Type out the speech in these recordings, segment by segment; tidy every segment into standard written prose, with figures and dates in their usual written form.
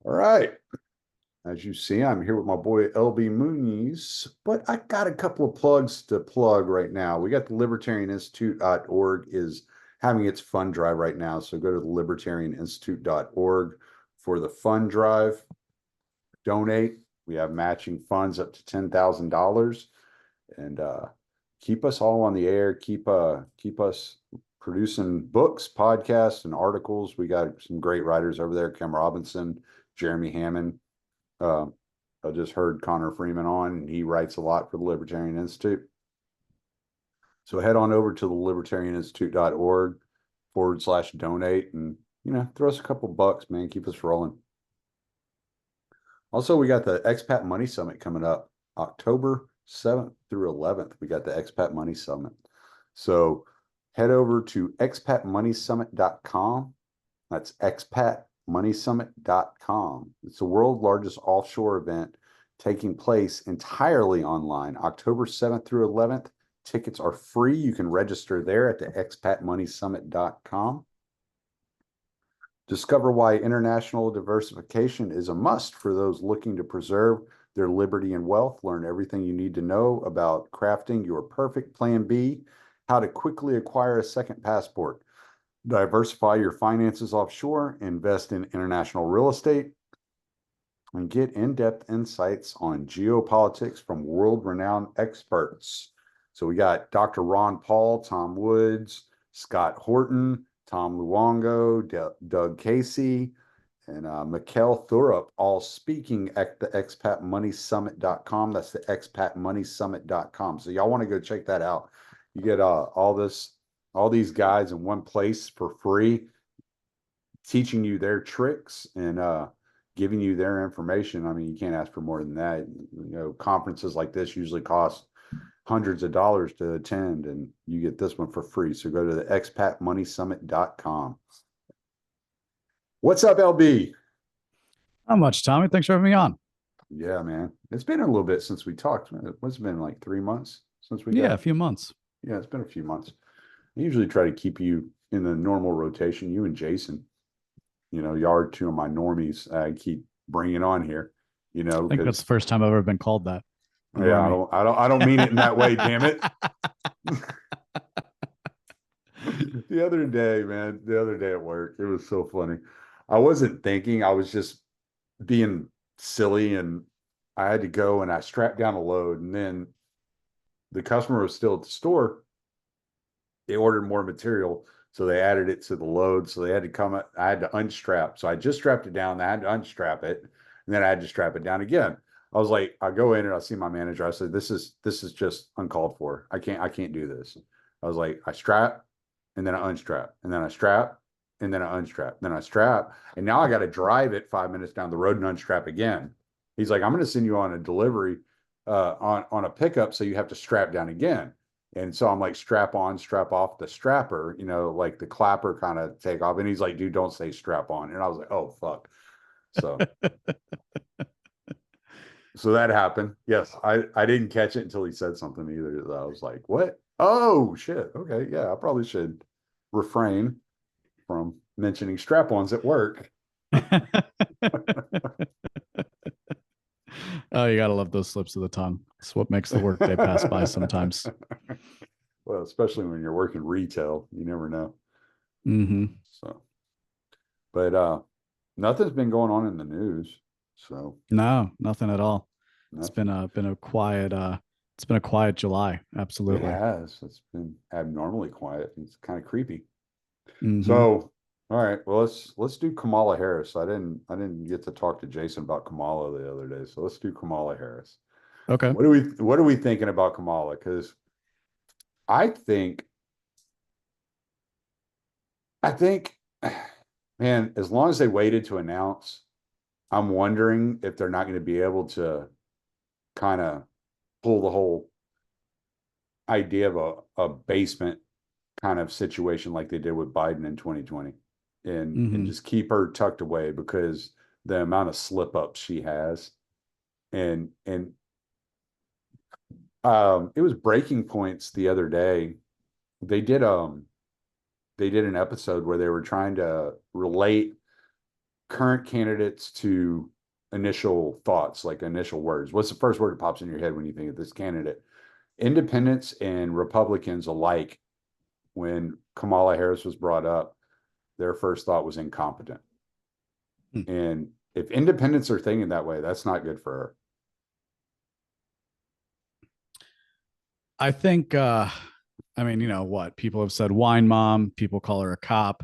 All right. As you see, I'm here with my boy LB Muniz, but I got a couple of plugs to plug right now. We got the libertarianinstitute.org is having its fund drive right now. So go to the libertarianinstitute.org for the fund drive. Donate. We have matching funds up to $10,000, and keep us all on the air. Keep us producing books, podcasts, and articles. We got some great writers over there: Kim Robinson, Jeremy Hammond. I just heard Connor Freeman on, and he writes a lot for the Libertarian Institute. So head on over to the libertarianinstitute.org/donate and, throw us a couple bucks, man. Keep us rolling. Also, we got the Expat Money Summit coming up October 7th through 11th. We got the Expat Money Summit. So head over to expatmoneysummit.com. That's expatmoneysummit.com. It's the world's largest offshore event taking place entirely online, October 7th through 11th. Tickets are free. You can register there at the expatmoneysummit.com. Discover why international diversification is a must for those looking to preserve their liberty and wealth. Learn everything you need to know about crafting your perfect plan B, how to quickly acquire a second passport, diversify your finances offshore, invest in international real estate, and get in-depth insights on geopolitics from world-renowned experts. So we got Dr. Ron Paul, Tom Woods, Scott Horton, Tom Luongo, Doug Casey, and Mikkel Thurup, all speaking at the expatmoneysummit.com. That's the expatmoneysummit.com. So y'all want to go check that out. You get all these guys in one place for free, teaching you their tricks and giving you their information. I mean, you can't ask for more than that. Conferences like this usually cost hundreds of dollars to attend, and you get this one for free. So go to the expatmoneysummit.com. What's up, LB? Not much, Tommy. Thanks for having me on. Yeah, man. It's been a little bit since we talked. It's been like 3 months since we got a few months. Yeah, it's been a few months. I usually try to keep you in the normal rotation, you and Jason. Y'all are two of my normies I keep bringing on here. I think that's the first time I've ever been called that. Yeah, I don't mean it in that way, damn it. The other day at work, it was so funny. I wasn't thinking, I was just being silly, and I had to go and I strapped down a load, and then the customer was still at the store. They ordered more material, so they added it to the load. So they had to come, I had to unstrap. So I just strapped it down, I had to unstrap it, and then I had to strap it down again. I was like, I go in and I see my manager. I said, this is just uncalled for. I can't do this. I was like, I strap, and then I unstrap, and then I strap, and then I unstrap, then I strap, and now I got to drive it 5 minutes down the road and unstrap again. He's like, I'm going to send you on a delivery on a pickup, so you have to strap down again. And so I'm like, strap on, strap off the strapper, like the clapper kind of take off. And he's like, dude, don't say strap on. And I was like, oh, fuck. So so that happened. Yes, I didn't catch it until he said something either. I was like, what? Oh, shit. Okay, yeah, I probably should refrain from mentioning strap-ons at work. Oh, you gotta love those slips of the tongue. It's what makes the workday pass by sometimes. Well, especially when you're working retail, you never know. So, but nothing's been going on in the news. So no, nothing at all. It's been a quiet July. Absolutely. It has. It's been abnormally quiet. It's kind of creepy. So, all right, well, let's do Kamala Harris. I didn't get to talk to Jason about Kamala the other day, so let's do Kamala Harris. Okay. What are we thinking about Kamala? Because I think, man, as long as they waited to announce, I'm wondering if they're not going to be able to kind of pull the whole idea of a basement kind of situation like they did with Biden in 2020, and just keep her tucked away, because the amount of slip ups she has, and it was Breaking Points the other day. They did an episode where they were trying to relate current candidates to initial thoughts, like initial words. What's the first word that pops in your head when you think of this candidate? Independents and Republicans alike, when Kamala Harris was brought up, their first thought was incompetent. And if independents are thinking that way, that's not good for her. I think, I mean, you know what? People have said wine mom. People call her a cop.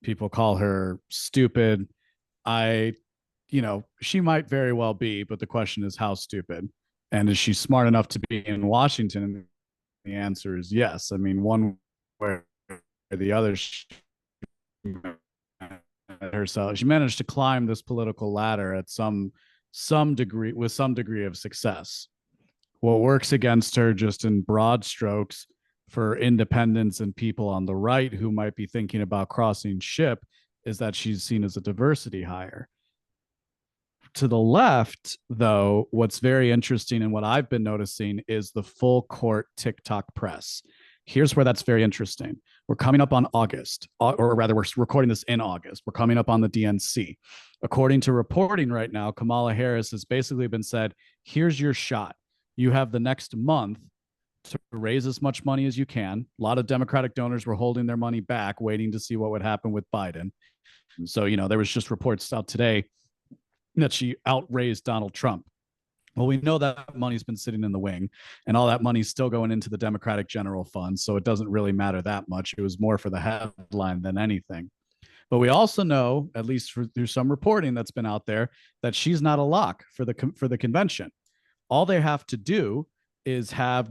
People call her stupid. I, you know, she might very well be, but the question is how stupid. And is she smart enough to be in Washington? And the answer is yes. I mean, one way or the other, she herself, she managed to climb this political ladder at some degree with some degree of success. What works against her, just in broad strokes, for independents and people on the right who might be thinking about crossing ship, is that she's seen as a diversity hire. To the left, though, what's very interesting and what I've been noticing is the full court TikTok press. Here's where that's very interesting. We're coming up on August, or rather, we're recording this in August. We're coming up on the DNC. According to reporting right now, Kamala Harris has basically been said, here's your shot. You have the next month to raise as much money as you can. A lot of Democratic donors were holding their money back, waiting to see what would happen with Biden. So, you know, there was just reports out today that she outraised Donald Trump. Well, we know that money's been sitting in the wing, and all that money's still going into the Democratic General Fund. So it doesn't really matter that much. It was more for the headline than anything. But we also know, at least through some reporting that's been out there, that she's not a lock for the convention. All they have to do is have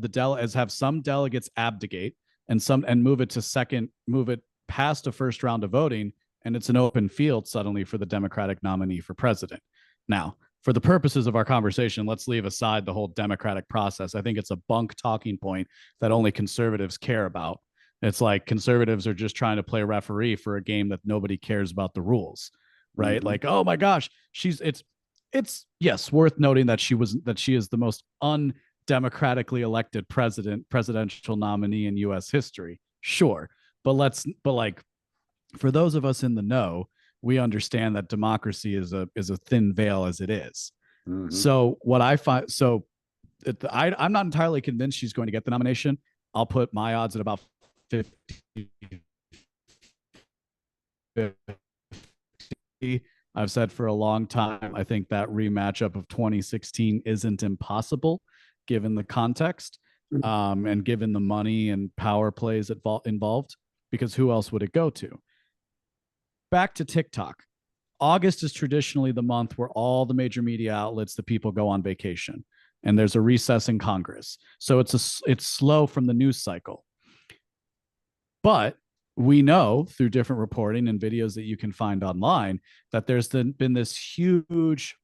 some delegates abdicate and move it past a first round of voting, and it's an open field suddenly for the Democratic nominee for president. Now, for the purposes of our conversation, let's leave aside the whole Democratic process. I think it's a bunk talking point that only conservatives care about. It's like conservatives are just trying to play referee for a game that nobody cares about the rules, right? Mm-hmm. Like, oh my gosh, it's yes, worth noting that she is the most undemocratically elected presidential nominee in U.S. history. Sure, but like, for those of us in the know, we understand that democracy is a thin veil as it is. Mm-hmm. So what I find, I'm not entirely convinced she's going to get the nomination. I'll put my odds at about 50. I've said for a long time, I think that rematchup of 2016 isn't impossible, given the context, and given the money and power plays involved, because who else would it go to? Back to TikTok. August is traditionally the month where all the major media outlets, the people, go on vacation, and there's a recess in Congress. So it's slow from the news cycle. But we know through different reporting and videos that you can find online that there's been this huge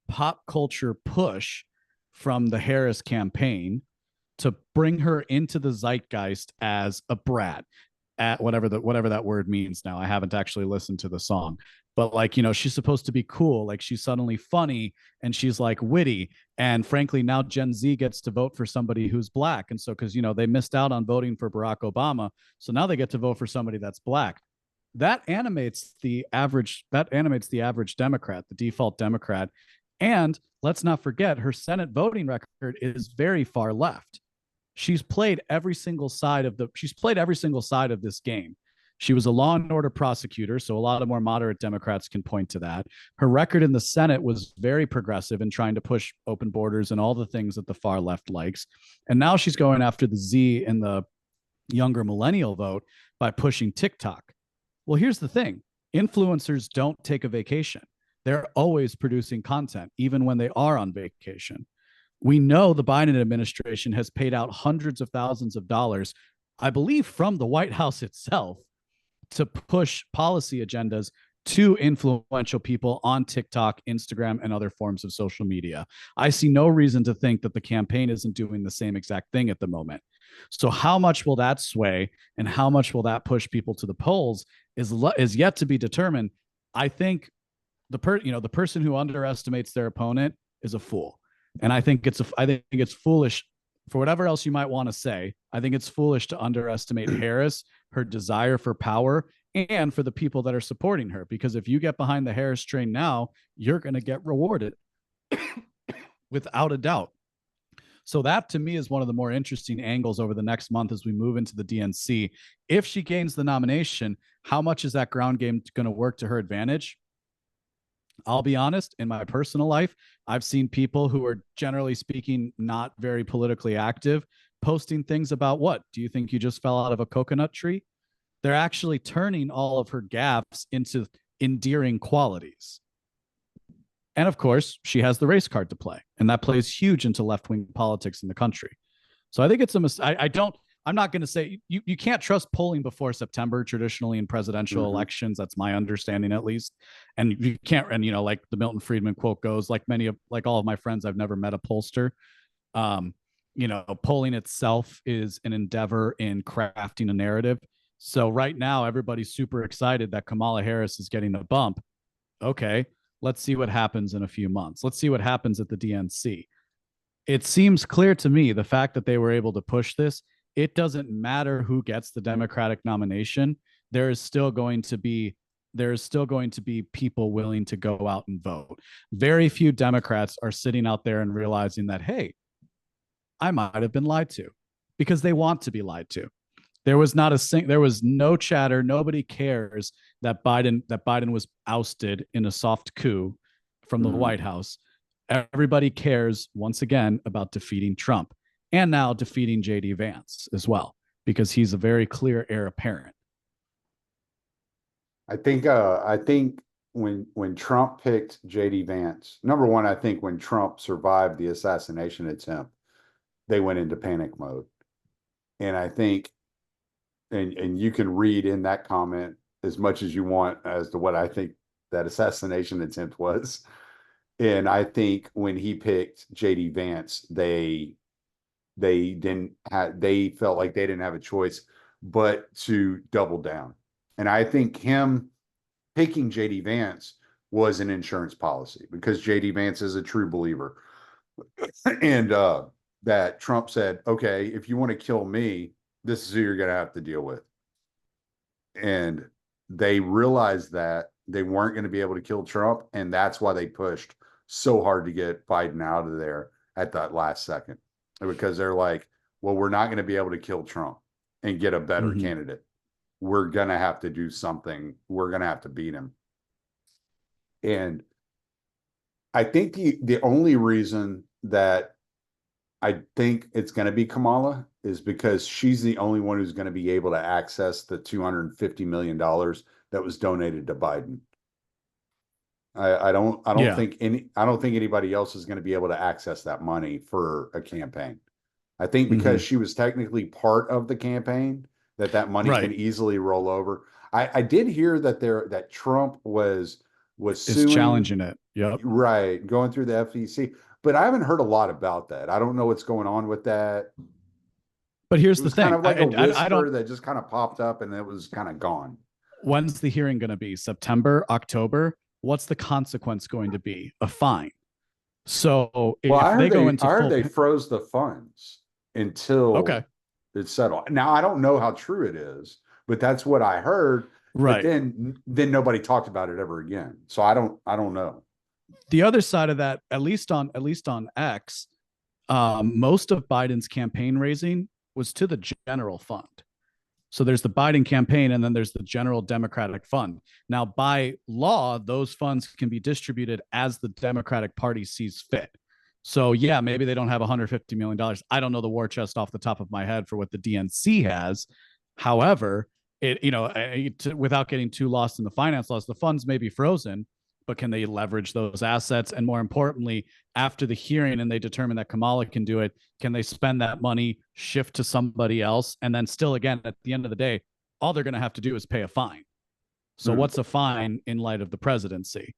pop culture push from the Harris campaign to bring her into the zeitgeist as a brat, at whatever that word means now. I haven't actually listened to the song, but like, you know, she's supposed to be cool. Like, she's suddenly funny and she's like witty. And frankly, now Gen Z gets to vote for somebody who's black. And so, cause you know, they missed out on voting for Barack Obama. So now they get to vote for somebody that's black. That animates the average Democrat, the default Democrat. And let's not forget, her Senate voting record is very far left. She's played every single side of this game. She was a law and order prosecutor, so a lot of more moderate Democrats can point to that. Her record in the Senate was very progressive in trying to push open borders and all the things that the far left likes. And now she's going after the Z and the younger millennial vote by pushing TikTok. Well, here's the thing. Influencers don't take a vacation. They're always producing content, even when they are on vacation. We know the Biden administration has paid out hundreds of thousands of dollars, I believe, from the White House itself, to push policy agendas to influential people on TikTok, Instagram, and other forms of social media. I see no reason to think that the campaign isn't doing the same exact thing at the moment. So how much will that sway and how much will that push people to the polls is yet to be determined. I think the person who underestimates their opponent is a fool. And I think it's foolish, for whatever else you might want to say. I think it's foolish to underestimate Harris, her desire for power, and for the people that are supporting her. Because if you get behind the Harris train now, you're going to get rewarded without a doubt. So that to me is one of the more interesting angles over the next month as we move into the DNC. If she gains the nomination, how much is that ground game going to work to her advantage? I'll be honest, in my personal life, I've seen people who are generally speaking not very politically active posting things about, what do you think you just fell out of a coconut tree? They're actually turning all of her gaffes into endearing qualities. And of course, she has the race card to play, and that plays huge into left-wing politics in the country. So I think it's a mistake. I'm not going to say you can't trust polling before September traditionally in presidential elections. That's my understanding, at least. And you can't, and like the Milton Friedman quote goes, like all of my friends, I've never met a pollster. Polling itself is an endeavor in crafting a narrative. So right now, everybody's super excited that Kamala Harris is getting a bump. Okay, let's see what happens in a few months. Let's see what happens at the DNC. It seems clear to me the fact that they were able to push this, it doesn't matter who gets the Democratic nomination. There is still going to be people willing to go out and vote. Very few Democrats are sitting out there and realizing that, hey, I might have been lied to, because they want to be lied to. There was no chatter. Nobody cares that Biden was ousted in a soft coup from the White House. Everybody cares, once again, about defeating Trump, and now defeating JD Vance as well, because he's a very clear heir apparent. I think when Trump picked JD Vance, number one, I think when Trump survived the assassination attempt, they went into panic mode. And I think, and you can read in that comment as much as you want as to what I think that assassination attempt was. And I think when he picked JD Vance, they felt like they didn't have a choice but to double down. And I think him picking JD Vance was an insurance policy, because JD Vance is a true believer. And that Trump said, okay, if you want to kill me, this is who you're going to have to deal with. And they realized that they weren't going to be able to kill Trump. And that's why they pushed so hard to get Biden out of there at that last second, because they're like, well, we're not going to be able to kill Trump and get a better candidate. We're going to have to do something. We're going to have to beat him. And I think the only reason that I think it's going to be Kamala is because she's the only one who's going to be able to access the $250 million that was donated to Biden. I don't think anybody else is going to be able to access that money for a campaign. I think because she was technically part of the campaign, that money can easily roll over. I did hear that Trump was suing, challenging it. Yep. Right, going through the FEC, but I haven't heard a lot about that. I don't know what's going on with that. But here's the thing: kind of like a whisper that just kind of popped up and it was kind of gone. When's the hearing going to be? September, October? What's the consequence going to be? A fine. So I heard they froze the funds until it's settled. Now I don't know how true it is, but that's what I heard. Right. But then nobody talked about it ever again. So I don't know. The other side of that, at least on X, most of Biden's campaign raising was to the general fund. So there's the Biden campaign, and then there's the general Democratic fund. Now, by law, those funds can be distributed as the Democratic Party sees fit. So yeah, maybe they don't have $150 million. I don't know the war chest off the top of my head for what the DNC has. However, without getting too lost in the finance laws, the funds may be frozen, but can they leverage those assets? And more importantly, after the hearing and they determine that Kamala can do it, can they spend that money, shift to somebody else? And then still, again, at the end of the day, all they're going to have to do is pay a fine. So what's a fine in light of the presidency?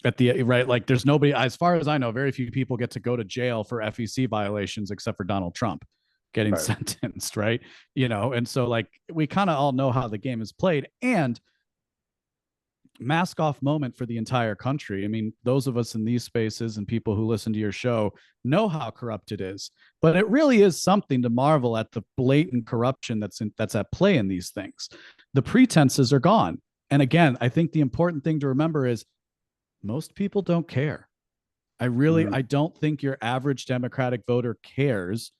Like there's nobody, as far as I know, very few people get to go to jail for FEC violations except for Donald Trump getting sentenced, right? And so like we kind of all know how the game is played. And mask off moment for the entire country. I mean, those of us in these spaces and people who listen to your show know how corrupt it is, but it really is something to marvel at the blatant corruption that's at play in these things. The pretenses are gone. And again, I think the important thing to remember is most people don't care. I don't think your average Democratic voter cares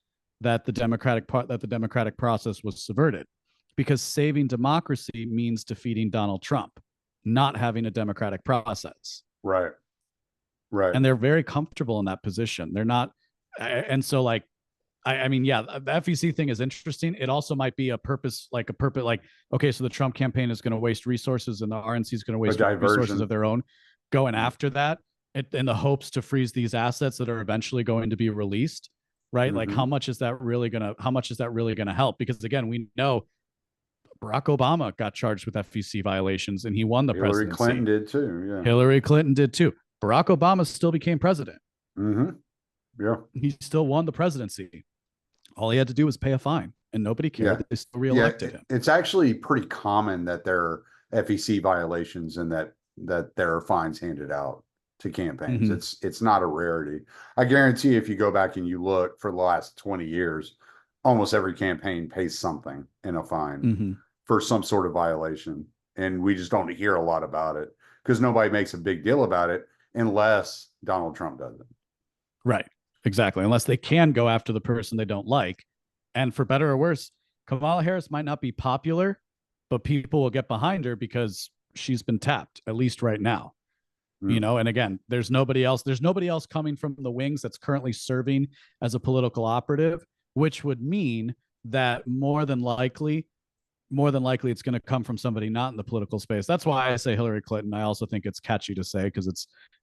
that the Democratic process was subverted, because saving democracy means defeating Donald Trump, not having a democratic process. Right. Right. And they're very comfortable in that position. They're not. And so, like, I mean, yeah, the FEC thing is interesting. It also might be a purpose, like, okay, so the Trump campaign is going to waste resources and the RNC is going to waste resources of their own going after that in the hopes to freeze these assets that are eventually going to be released. Right. Like, how much is that really going to help? Because again, we know Barack Obama got charged with FEC violations and he won the presidency. Hillary Clinton did too. Yeah. Hillary Clinton did too. Barack Obama still became president. Yeah. He still won the presidency. All he had to do was pay a fine and nobody cared. They still reelected him. It's actually pretty common that there are FEC violations and that there are fines handed out to campaigns. It's not a rarity. I guarantee if you go back and you look for the last 20 years, almost every campaign pays something in a fine for some sort of violation. And we just don't hear a lot about it because nobody makes a big deal about it unless Donald Trump does it. Right. Exactly. Unless they can go after the person they don't like. And for better or worse, Kamala Harris might not be popular, but people will get behind her because she's been tapped, at least right now. You know, and again, there's nobody else coming from the wings that's currently serving as a political operative, which would mean that more than likely it's going to come from somebody not in the political space. That's why I say Hillary Clinton. I also think it's catchy to say because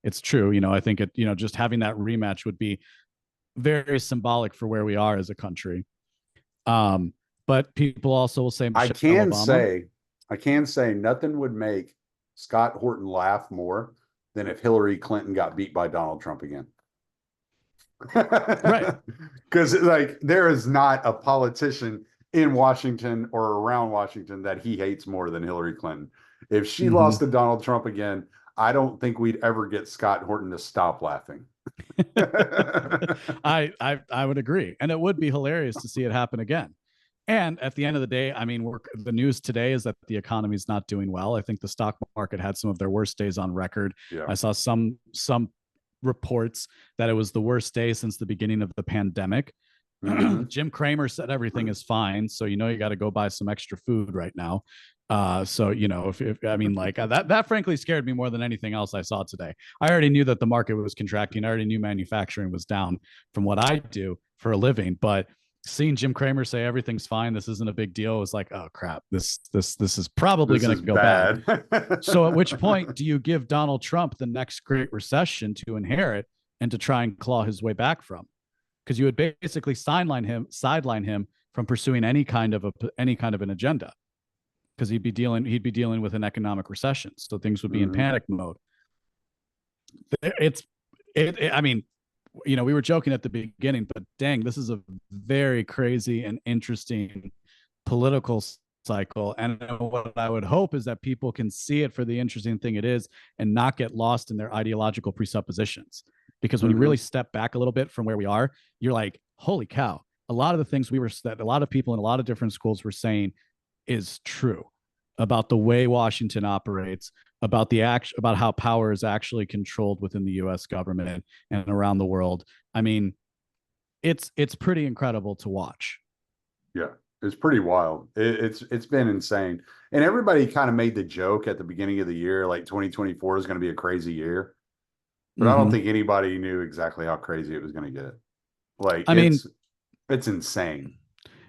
it's true. You know, I think just having that rematch would be very symbolic for where we are as a country. But people also will say I can say nothing would make Scott Horton laugh more than if Hillary Clinton got beat by Donald Trump again. Right. Because like there is not a politician in Washington or around Washington that he hates more than Hillary Clinton. If she lost to Donald Trump again, I don't think we'd ever get Scott Horton to stop laughing. I would agree. And it would be hilarious to see it happen again. And at the end of the day, I mean, the news today is that the economy is not doing well. I think the stock market had some of their worst days on record. Yeah. I saw some reports that it was the worst day since the beginning of the pandemic. Jim Cramer said everything is fine. So, you got to go buy some extra food right now. So, if I mean, like that frankly scared me more than anything else I saw today. I already knew that the market was contracting. I already knew manufacturing was down from what I do for a living, but seeing Jim Cramer say everything's fine, this isn't a big deal, was like, oh crap, this is probably going to go bad. So at which point do you give Donald Trump the next great recession to inherit and to try and claw his way back from? Because you would basically sideline him from pursuing any kind of an agenda, because he'd be dealing with an economic recession, so things would be in panic mode. I mean, we were joking at the beginning, but dang, this is a very crazy and interesting political cycle. And what I would hope is that people can see it for the interesting thing it is and not get lost in their ideological presuppositions. Because when you really step back a little bit from where we are, you're like, holy cow, a lot of the things that a lot of people in a lot of different schools were saying is true about the way Washington operates, about how power is actually controlled within the U.S. government and around the world. I mean, it's pretty incredible to watch. Yeah, it's pretty wild. It's been insane. And everybody kind of made the joke at the beginning of the year, like 2024 is going to be a crazy year. But I don't think anybody knew exactly how crazy it was going to get. Like, it's insane.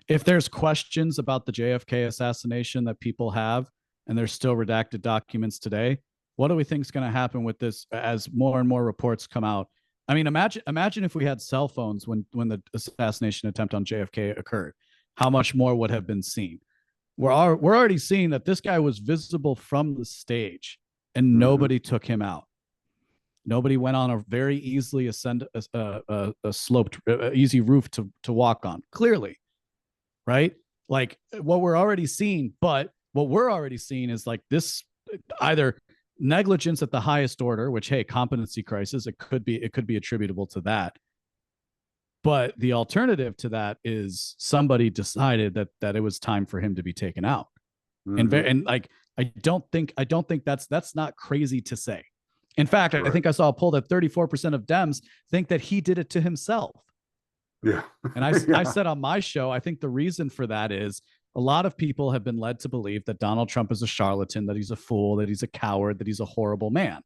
If there's questions about the JFK assassination that people have, and there's still redacted documents today, what do we think is going to happen with this as more and more reports come out? I mean, imagine if we had cell phones when the assassination attempt on JFK occurred. How much more would have been seen? We're already seeing that this guy was visible from the stage, and nobody took him out. Nobody went on a very easily a sloped, easy roof to walk on. Clearly, right? Like what we're already seeing is like this. Either negligence at the highest order, which, hey, competency crisis, it could be attributable to that. But the alternative to that is somebody decided that it was time for him to be taken out. Mm-hmm. And like, I don't think that's not crazy to say. In fact, I Right. think I saw a poll that 34% of Dems think that he did it to himself. Yeah. And I Yeah. said on my show, I think the reason for that is a lot of people have been led to believe that Donald Trump is a charlatan, that he's a fool, that he's a coward, that he's a horrible man.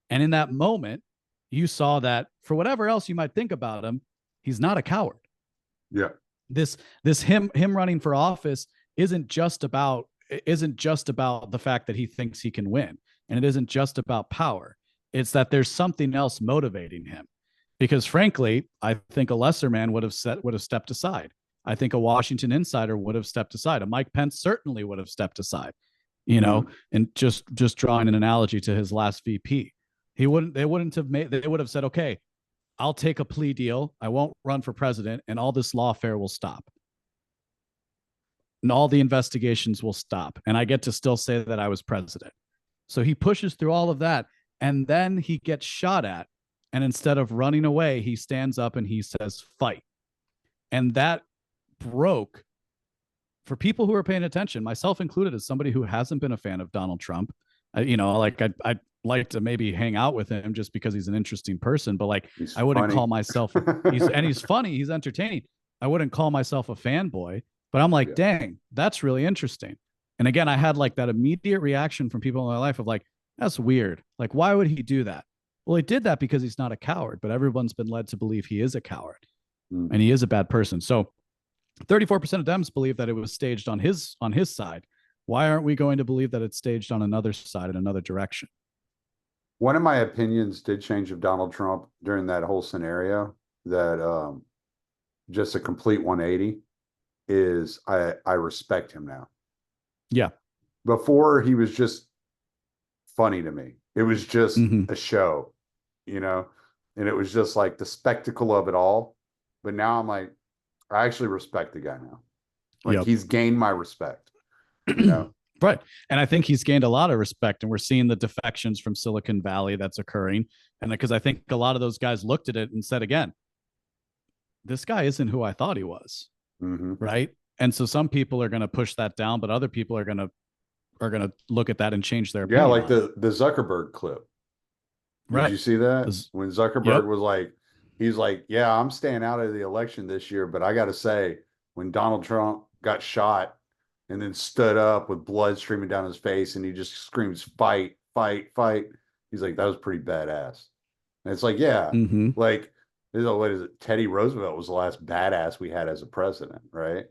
And in that moment, you saw that for whatever else you might think about him, he's not a coward. Yeah. This him running for office isn't just about the fact that he thinks he can win, and it isn't just about power. It's that there's something else motivating him. Because frankly, I think a lesser man would have stepped aside. I think a Washington insider would have stepped aside. A Mike Pence certainly would have stepped aside. You know, and just drawing an analogy to his last VP, they wouldn't have made. They would have said, okay, I'll take a plea deal. I won't run for president, and all this lawfare will stop. And all the investigations will stop. And I get to still say that I was president. So he pushes through all of that. And then he gets shot at. And instead of running away, he stands up and he says, fight. And that broke, for people who are paying attention, myself included, as somebody who hasn't been a fan of Donald Trump. I'd like to maybe hang out with him just because he's an interesting person, but like, He's I wouldn't funny. call myself, he's funny, he's entertaining. I wouldn't call myself a fanboy, but I'm like, dang, that's really interesting. And again, I had like that immediate reaction from people in my life of like, that's weird. Like, why would he do that? Well, he did that because he's not a coward, but everyone's been led to believe he is a coward and he is a bad person. So 34% of Dems believe that it was staged on his side. Why aren't we going to believe that it's staged on another side in another direction? One of my opinions did change of Donald Trump during that whole scenario, that just a complete 180, is I respect him now. Yeah. Before, he was just funny to me. It was just Mhm. a show, and it was just like the spectacle of it all. But now I'm like, I actually respect the guy now. Like, Yep. he's gained my respect, Right. And I think he's gained a lot of respect, and we're seeing the defections from Silicon Valley that's occurring. And because I think a lot of those guys looked at it and said, again, this guy isn't who I thought he was. Right. And so some people are going to push that down, but other people are going to look at that and change their Yeah, opinion. like the Zuckerberg clip. Did you see that? When Zuckerberg was like, he's like, yeah, I'm staying out of the election this year, but I got to say, when Donald Trump got shot and then stood up with blood streaming down his face and he just screams, fight, fight, fight. He's like, that was pretty badass. And it's like, yeah, like, what is it? Teddy Roosevelt was the last badass we had as a president, right?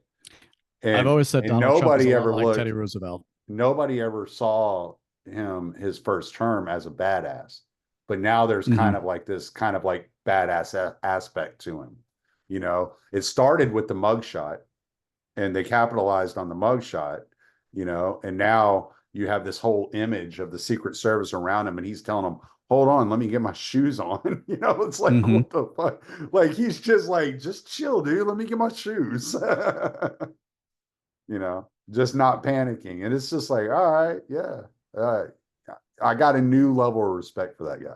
And I've always said Donald Trump is a lot like Teddy Roosevelt. Nobody ever saw him his first term as a badass. But now there's kind of like this kind of like badass aspect to him. It started with the mugshot, and they capitalized on the mugshot, and now you have this whole image of the Secret Service around him, and he's telling them, hold on, let me get my shoes on. It's like, what the fuck? Like, he's just like, just chill, dude. Let me get my shoes. Just not panicking. And it's just like, all right, yeah. I got a new level of respect for that guy.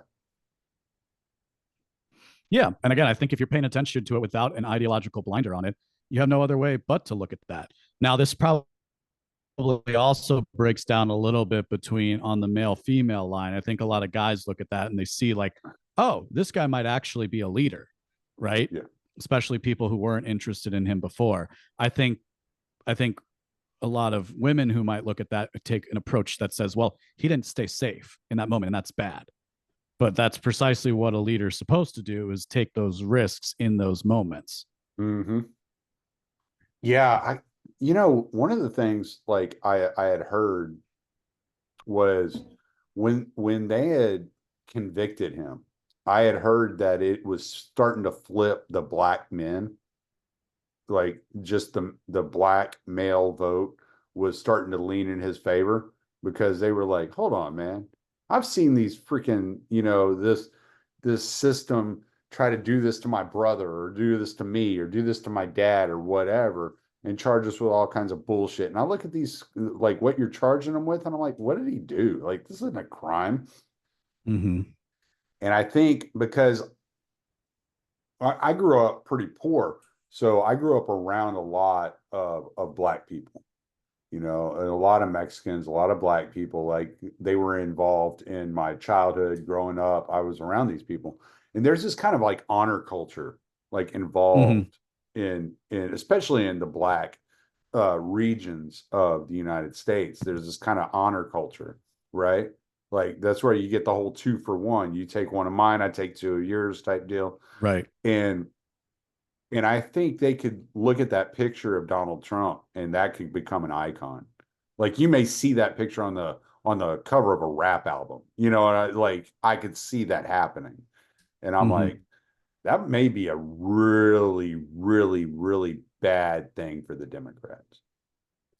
Yeah. And again, I think if you're paying attention to it without an ideological blinder on it, you have no other way but to look at that. Now, this probably also breaks down a little bit between on the male female line. I think a lot of guys look at that and they see like, oh, this guy might actually be a leader, right? Yeah. Especially people who weren't interested in him before. I think a lot of women who might look at that take an approach that says, well, he didn't stay safe in that moment, and that's bad. But that's precisely what a leader is supposed to do, is take those risks in those moments. Yeah. One of the things like I had heard was when they had convicted him, I had heard that it was starting to flip the black men. Like, just the black male vote was starting to lean in his favor, because they were like, hold on, man. I've seen these freaking, this system try to do this to my brother, or do this to me, or do this to my dad, or whatever. and charge us with all kinds of bullshit. And I look at these, like what you're charging them with, and I'm like, what did he do? Like, this isn't a crime. Mm-hmm. And I think because I grew up pretty poor, so I grew up around a lot of black people, and a lot of Mexicans, a lot of black people. Like, they were involved in my childhood growing up. I was around these people, and there's this kind of like honor culture, like Mm-hmm. involved in especially in the black regions of the United States. There's this kind of honor culture, right? Like, that's where you get the whole 2 for 1. You take one of mine, I take two of yours type deal. Right. And I think they could look at that picture of Donald Trump, and that could become an icon. Like, you may see that picture on the cover of a rap album, and I could see that happening. And I'm Mm-hmm. like, that may be a really, really, really bad thing for the Democrats.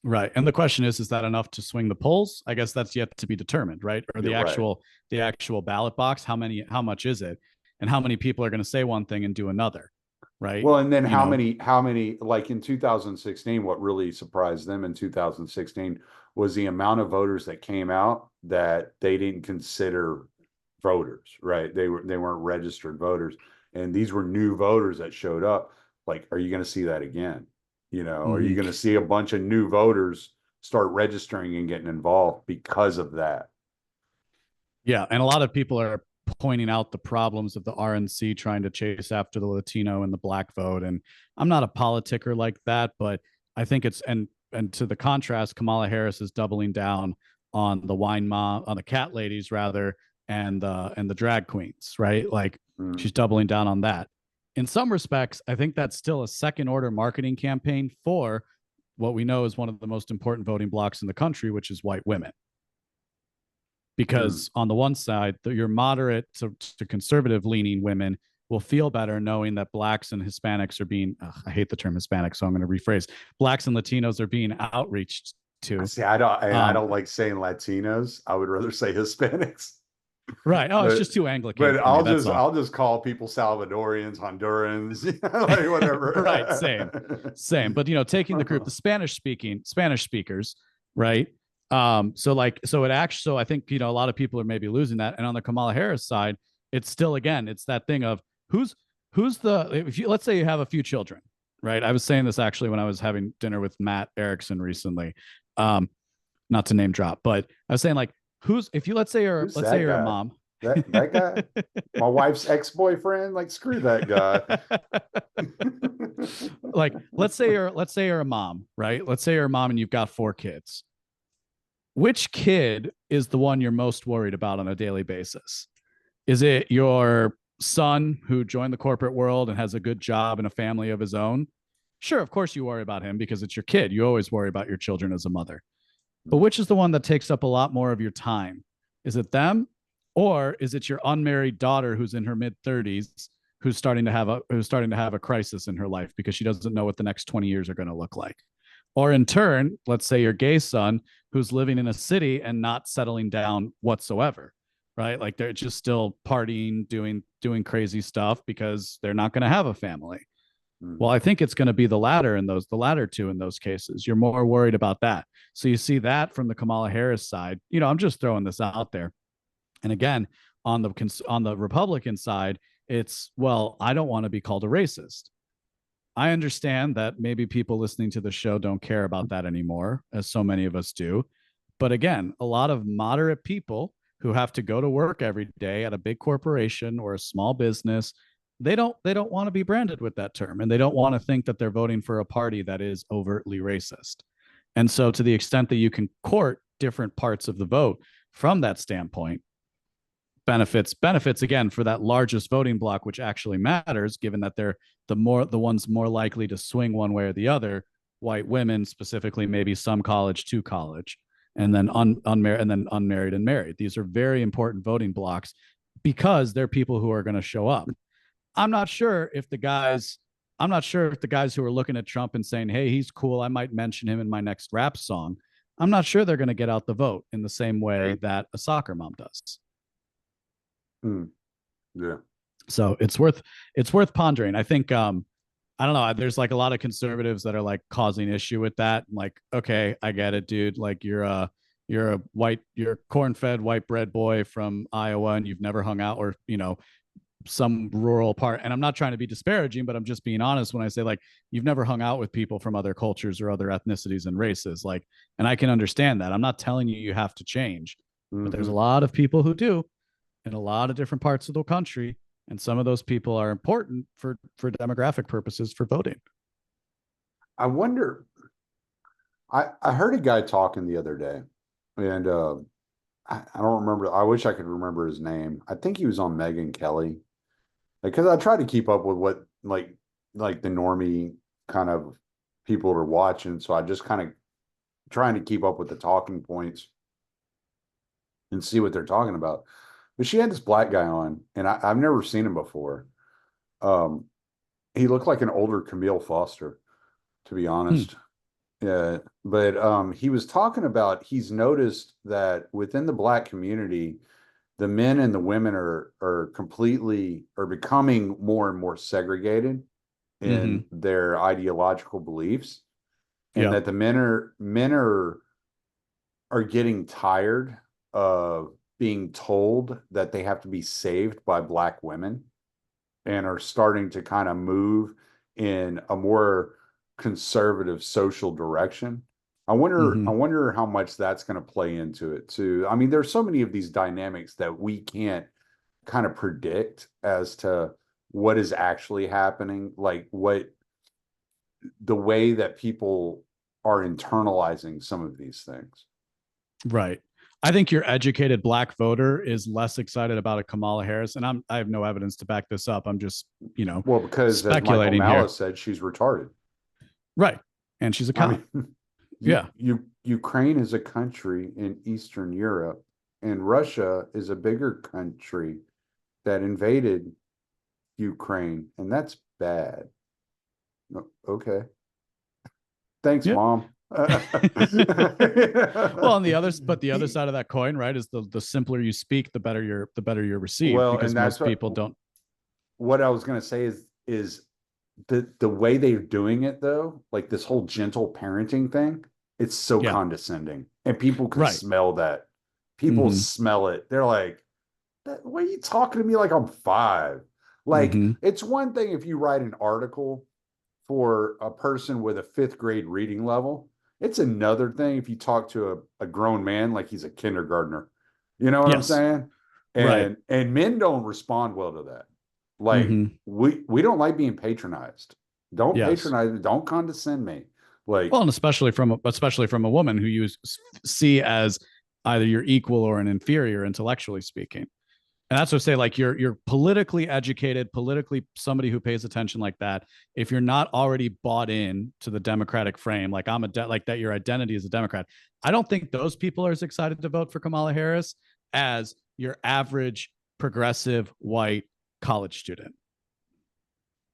Right. And the question is that enough to swing the polls? I guess that's yet to be determined, right? Or You're right. the actual ballot box, how much is it? And how many people are going to say one thing and do another, right? Well, and then You know, how many, like in 2016, what really surprised them in 2016 was the amount of voters that came out that they didn't consider voters, right? They weren't registered voters. And these were new voters that showed up. Like, are you going to see that again? Are you mm-hmm. going to see a bunch of new voters start registering and getting involved because of that? Yeah, and a lot of people are pointing out the problems of the RNC trying to chase after the Latino and the black vote. And I'm not a politicker like that, but I think it's and to the contrast, Kamala Harris is doubling down on the wine mom, on the cat ladies rather, and the drag queens, right? Like, Mm. she's doubling down on that. In some respects, I think that's still a second order marketing campaign for what we know is one of the most important voting blocks in the country, which is white women, Mm. because on the one side, your moderate to conservative leaning women will feel better knowing that blacks and Hispanics are being, I hate the term Hispanic, so I'm going to rephrase, blacks and Latinos are being outreached to. See, I Um, don't like saying Latinos. I would rather say Hispanics. right. Oh, it's But just too Anglican but for me. That's all. I'll just call people Salvadorians, Hondurans, like Right. Same. whatever. Same. But, taking the group, the Spanish speakers, right? So I think, a lot of people are maybe losing that. And on the Kamala Harris side, it's still, again, it's that thing of who's, if you, let's say you have a few children, right? I was saying this actually when I was having dinner with Matt Erickson recently. Um, Not to name drop, but I was saying, like, if you, Who's let's say that you're a guy? mom. That guy? My wife's ex-boyfriend? Like, screw that guy. Like, let's say you're a mom, right? Let's say you're a mom and you've got 4 kids. Which kid is the one you're most worried about on a daily basis? Is it your son who joined the corporate world and has a good job and a family of his own? Sure, of course you worry about him because it's your kid. You always worry about your children as a mother. But which is the one that takes up a lot more of your time? Is it them, or is it your unmarried daughter who's in her mid 30s, who's starting to have a crisis in her life because she doesn't know what the next 20 years are going to look like? Or in turn, let's say your gay son who's living in a city and not settling down whatsoever, right? Like, they're just still partying, doing crazy stuff because they're not going to have a family. Mm. Well, I think it's going to be the latter two in those cases. You're more worried about that. So you see that from the Kamala Harris side. I'm just throwing this out there. And again, on the Republican side, it's, well, I don't want to be called a racist. I understand that maybe people listening to the show don't care about that anymore, as so many of us do. But again, a lot of moderate people who have to go to work every day at a big corporation or a small business, they don't want to be branded with that term, and they don't want to think that they're voting for a party that is overtly racist. And so, to the extent that you can court different parts of the vote from that standpoint, benefits again for that largest voting block, which actually matters, given that they're the ones more likely to swing one way or the other. White women, specifically, maybe some college to college, and then unmarried, and then unmarried and married. These are very important voting blocks because they're people who are going to show up. I'm not sure if the guys. I'm not sure if the guys who are looking at Trump and saying, "Hey, he's cool. I might mention him in my next rap song." I'm not sure they're going to get out the vote in the same way that a soccer mom does. Mm. Yeah. So it's worth pondering. I think I don't know. There's like a lot of conservatives that are like causing issue with that. Like, okay, I get it, dude. Like you're a corn-fed white bread boy from Iowa and you've never hung out or, some rural part. And I'm not trying to be disparaging, but I'm just being honest when I say like you've never hung out with people from other cultures or other ethnicities and races. Like, and I can understand that. I'm not telling you you have to change, but there's a lot of people who do in a lot of different parts of the country. And some of those people are important for demographic purposes for voting. I wonder, I heard a guy talking the other day, and I don't remember. I wish I could remember his name. I think he was on Megyn Kelly. Like, because I try to keep up with what like the normie kind of people are watching. So I just kind of trying to keep up with the talking points and see what they're talking about. But she had this black guy on, and I've never seen him before. He looked like an older Camille Foster, to be honest. Yeah, but he was talking about he's noticed that within the black community, the men and the women are becoming more and more segregated in their ideological beliefs, and that the men are getting tired of being told that they have to be saved by black women and are starting to kind of move in a more conservative social direction. I wonder how much that's going to play into it too. I mean, there's so many of these dynamics that we can't kind of predict as to what is actually happening, like what the way that people are internalizing some of these things. Right. I think your educated black voter is less excited about a Kamala Harris, and I have no evidence to back this up. I'm just, Well, because as Michael speculating Malice here. said, she's retarded. Right. And she's a cop. I mean, Ukraine is a country in Eastern Europe, and Russia is a bigger country that invaded Ukraine, and that's bad. Okay. Thanks, Mom. Well, on the other side of that coin, right, is the simpler you speak, the better you're received. Well, because and that's most people don't. What I was going to say is the way they're doing it though, like this whole gentle parenting thing, it's so condescending, and people can smell that. People smell it. They're like, "Why are you talking to me like I'm 5?" Like, it's one thing if you write an article for a person with a 5th grade reading level. It's another thing if you talk to a grown man like he's a kindergartner. You know what I'm saying? And men don't respond well to that. Like, we don't like being patronized. Don't patronize me. Don't condescend me. Like, well, and especially from a woman who you see as either your equal or an inferior, intellectually speaking. And that's what I say, like you're politically educated, politically somebody who pays attention like that. If you're not already bought in to the Democratic frame, like like that, your identity is a Democrat. I don't think those people are as excited to vote for Kamala Harris as your average progressive white college student.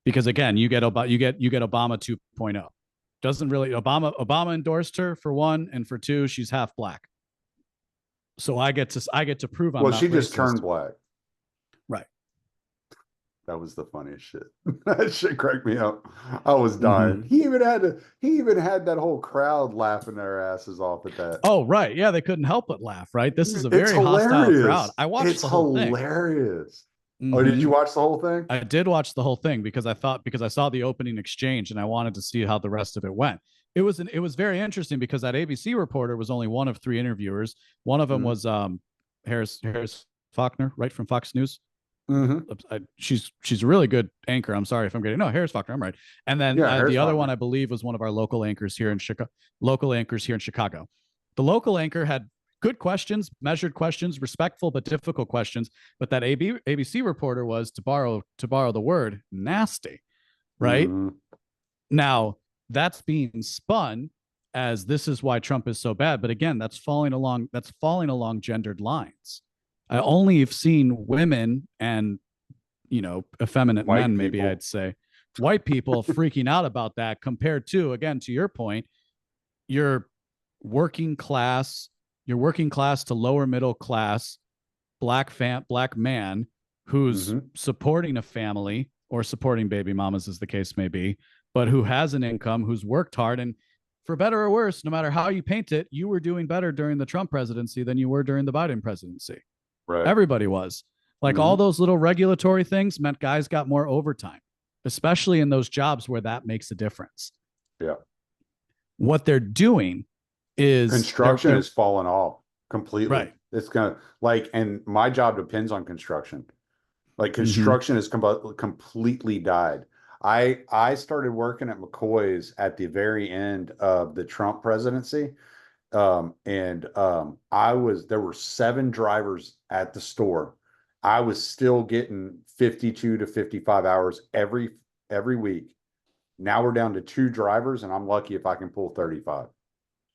Because again, you get Obama 2.0. Doesn't really Obama endorsed her for one, and for two, she's half black. So I get to prove I'm not she just racist. turned black. Right. That was the funniest shit. That shit cracked me up. I was dying. He even had that whole crowd laughing their asses off at that. Oh, right. Yeah, they couldn't help but laugh, right? This is a very hostile crowd. I watched the whole thing. It's hilarious. Oh, did you watch the whole thing? I did watch the whole thing because I saw the opening exchange and I wanted to see how the rest of it went. It was very interesting because that ABC reporter was only one of 3 interviewers. One of them was Harris Faulkner, right, from Fox News. She's a really good anchor. I'm sorry if I'm getting Harris Faulkner. I'm right. And then the other one, I believe, was one of our local anchors here in Chicago. The local anchor had good questions, measured questions, respectful but difficult questions. But that ABC reporter was, to borrow the word, nasty, right? Now that's being spun as this is why Trump is so bad. But again, that's falling along gendered lines. I only have seen women and, effeminate white men, maybe I'd say, white people freaking out about that compared to, again, to your point, your working class to lower middle class black man who's supporting a family or supporting baby mamas, as the case may be, but who has an income, who's worked hard. And for better or worse, no matter how you paint it, you were doing better during the Trump presidency than you were during the Biden presidency. Right. Everybody was. Like all those little regulatory things meant guys got more overtime, especially in those jobs where that makes a difference. Yeah. What they're doing is construction has fallen off completely. Right. It's gonna like, and my job depends on construction. Like construction has completely died. I started working at McCoy's at the very end of the Trump presidency. There were 7 drivers at the store. I was still getting 52 to 55 hours every week. Now we're down to 2 drivers, and I'm lucky if I can pull 35.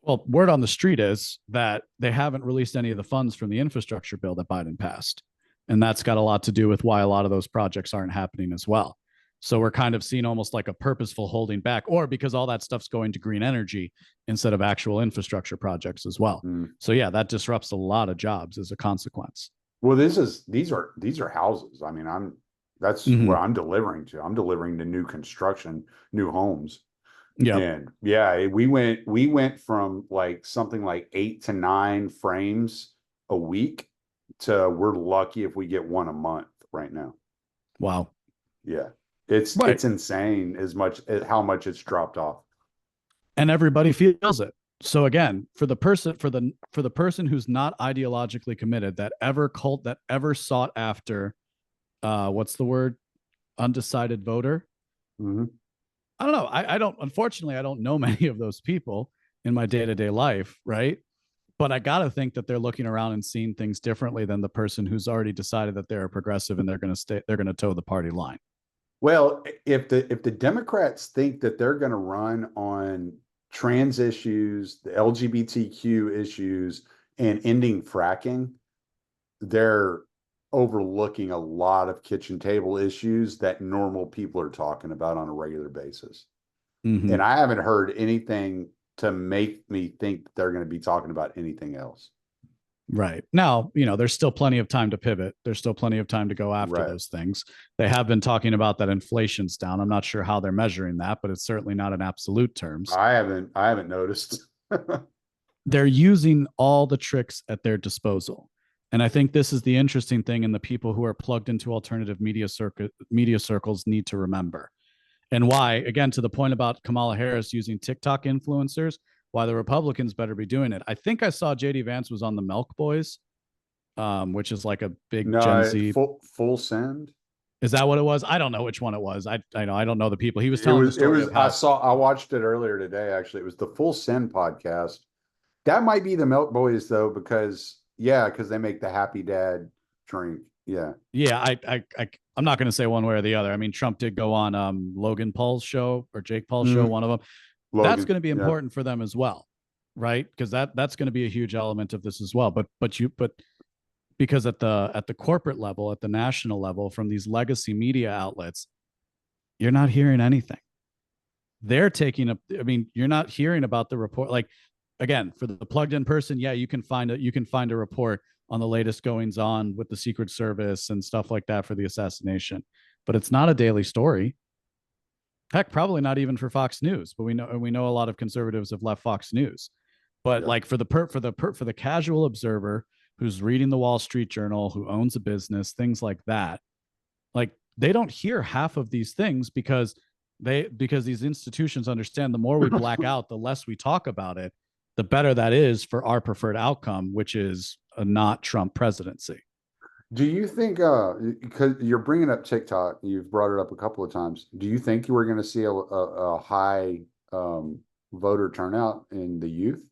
Well, word on the street is that they haven't released any of the funds from the infrastructure bill that Biden passed. And that's got a lot to do with why a lot of those projects aren't happening as well. So we're kind of seeing almost like a purposeful holding back, or because all that stuff's going to green energy instead of actual infrastructure projects as well. So yeah, that disrupts a lot of jobs as a consequence. Well, these are houses. I mean, that's what I'm delivering to. I'm delivering to new construction, new homes. Yeah. And yeah, we went from like something like 8 to 9 frames a week to we're lucky if we get 1 a month right now. Wow. Yeah. It's insane how much it's dropped off. And everybody feels it. So again, for the person who's not ideologically committed, that ever sought after what's the word? Undecided voter. I don't know. Unfortunately, I don't know many of those people in my day-to-day life, right? But I got to think that they're looking around and seeing things differently than the person who's already decided that they're a progressive and they're going to toe the party line. Well, if the Democrats think that they're going to run on trans issues, the LGBTQ issues, and ending fracking, they're overlooking a lot of kitchen table issues that normal people are talking about on a regular basis. And I haven't heard anything to make me think that they're going to be talking about anything else. Right. Now, there's still plenty of time to pivot. There's still plenty of time to go after those things. They have been talking about that inflation's down. I'm not sure how they're measuring that, but it's certainly not in absolute terms. I haven't noticed. They're using all the tricks at their disposal. And I think this is the interesting thing, and the people who are plugged into alternative media circles need to remember. And why, again, to the point about Kamala Harris using TikTok influencers, why the Republicans better be doing it. I think I saw JD Vance was on the Milk Boys, which is like a big Gen Z. Full Send. Is that what it was? I don't know which one it was. I don't know the people. He was telling the story. I watched it earlier today. Actually, it was the Full Send podcast. That might be the Milk Boys though, because they make the Happy Dad drink. Yeah. I'm not going to say one way or the other. I mean, Trump did go on Logan Paul's show or Jake Paul's show, one of them. That's going to be important for them as well, right? Because that's going to be a huge element of this as well. But because at the corporate level, at the national level, from these legacy media outlets, you're not hearing anything. They're you're not hearing about the report. Like, again, for the plugged in person, you can find a report on the latest goings on with the Secret Service and stuff like that for the assassination, but it's not a daily story. Heck, probably not even for Fox News, but we know a lot of conservatives have left Fox News. But like for the casual observer who's reading the Wall Street Journal, who owns a business, things like that, like they don't hear half of these things because these institutions understand the more we black out, the less we talk about it, the better that is for our preferred outcome, which is a not Trump presidency. Do you think, because you're bringing up TikTok, you've brought it up a couple of times, do you think you were going to see a high voter turnout in the youth?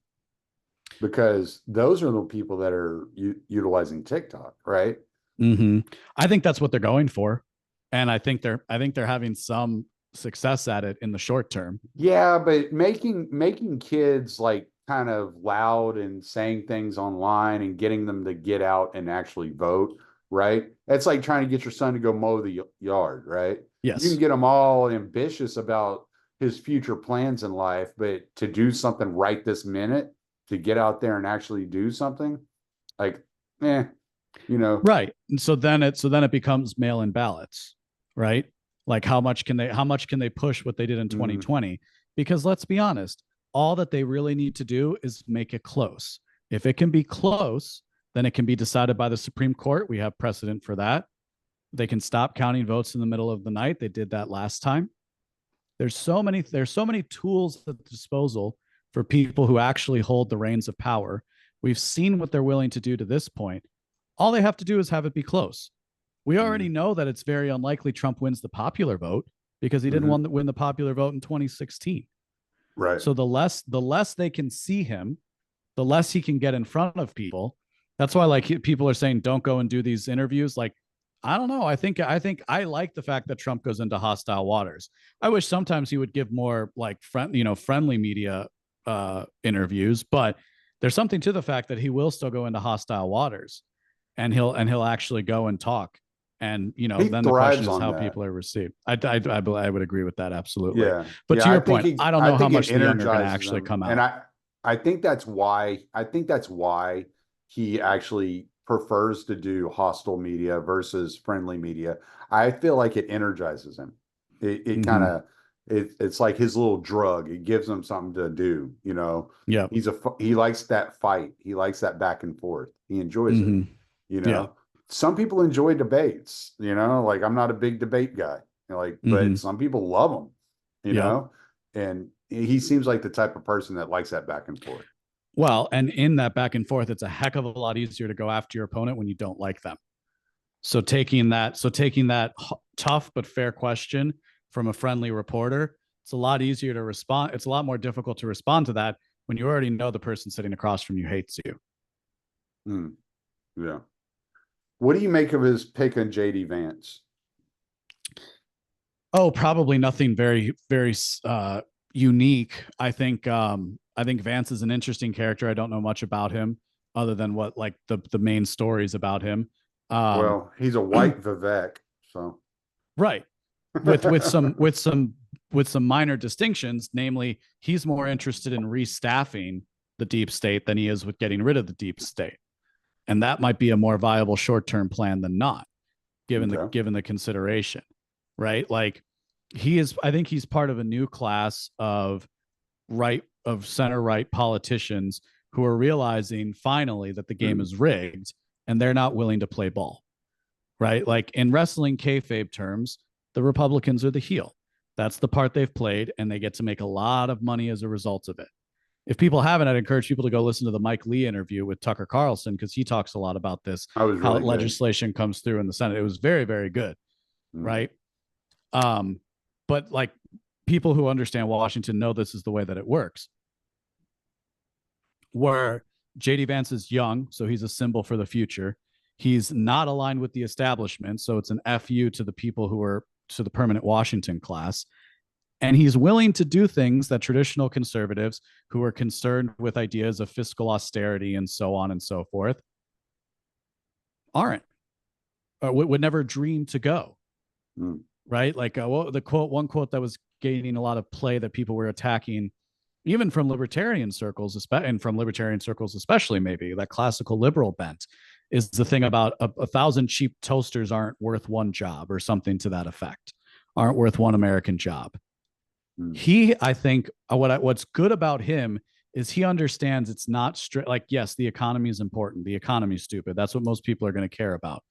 Because those are the people that are utilizing TikTok, right? I think that's what they're going for. And I think they're having some success at it in the short term. Yeah, but making kids like kind of loud and saying things online and getting them to get out and actually vote, right? It's like trying to get your son to go mow the yard, right? Yes. You can get him all ambitious about his future plans in life, but to do something right this minute, to get out there and actually do something, like, right. And so then it becomes mail-in ballots, right? Like how much can they push what they did in Mm, 2020? Because let's be honest, all that they really need to do is make it close. If it can be close, then it can be decided by the Supreme Court. We have precedent for that. They can stop counting votes in the middle of the night. They did that last time. There's so many tools at the disposal for people who actually hold the reins of power. We've seen what they're willing to do to this point. All they have to do is have it be close. We already mm, know that it's very unlikely Trump wins the popular vote because he didn't mhm. win the popular vote in 2016. Right. So the less they can see him, the less he can get in front of people. That's why like people are saying don't go and do these interviews. Like I don't know. I think I like the fact that Trump goes into hostile waters. I wish sometimes he would give more like friendly media interviews, but there's something to the fact that he will still go into hostile waters and he'll actually go and talk. And He then the question thrives is on how that. people are received. I would agree with that absolutely. Yeah. But to Yeah. your point, I don't I know how think it much the young are going to energizes actually him. come And out. I think that's why he actually prefers to do hostile media versus friendly media. I feel like it energizes him. It kind Mm-hmm. of, it's like his little drug. It gives him something to do. Yep. He likes that fight. He likes that back and forth. He enjoys it, Mm-hmm. you Yeah. know. Some people enjoy debates, like I'm not a big debate guy, but Mm-hmm. some people love them, you Yep. know, and he seems like the type of person that likes that back and forth. Well, and in that back and forth, it's a heck of a lot easier to go after your opponent when you don't like them. So taking that tough but fair question from a friendly reporter, it's a lot easier to respond. It's a lot more difficult to respond to that when you already know the person sitting across from you hates you. Mm, yeah. What do you make of his pick on JD Vance? Oh, probably nothing very, very unique. I think Vance is an interesting character. I don't know much about him other than what like the main stories about him. Um, Well, he's a white Vivek, so right. With some minor distinctions, namely, he's more interested in restaffing the deep state than he is with getting rid of the deep state. And that might be a more viable short-term plan than not, given the okay. given the consideration, right? Like I think he's part of a new class of center right politicians who are realizing finally that the game Mm, is rigged and they're not willing to play ball, right? Like in wrestling kayfabe terms, the Republicans are the heel. That's the part they've played, and they get to make a lot of money as a result of it. If people haven't, I'd encourage people to go listen to the Mike Lee interview with Tucker Carlson because he talks a lot about this, I was how really good. legislation comes through in the Senate. It was very, very good, Mm, right? Um, but like people who understand Washington know this is the way that it works. Where JD Vance is young, so he's a symbol for the future. He's not aligned with the establishment, so it's an FU to the people who are to the permanent Washington class. And he's willing to do things that traditional conservatives who are concerned with ideas of fiscal austerity and so on and so forth aren't, or would never dream to go, mm, right? Like one quote that was gaining a lot of play that people were attacking even from libertarian circles, and from libertarian circles especially, maybe that classical liberal bent, is the thing about a thousand cheap toasters aren't worth one job or something to that effect, aren't worth one American job. mm. I think what's good about him is he understands it's not strict. Like, yes, the economy is important. The economy is stupid. That's what most people are going to care about.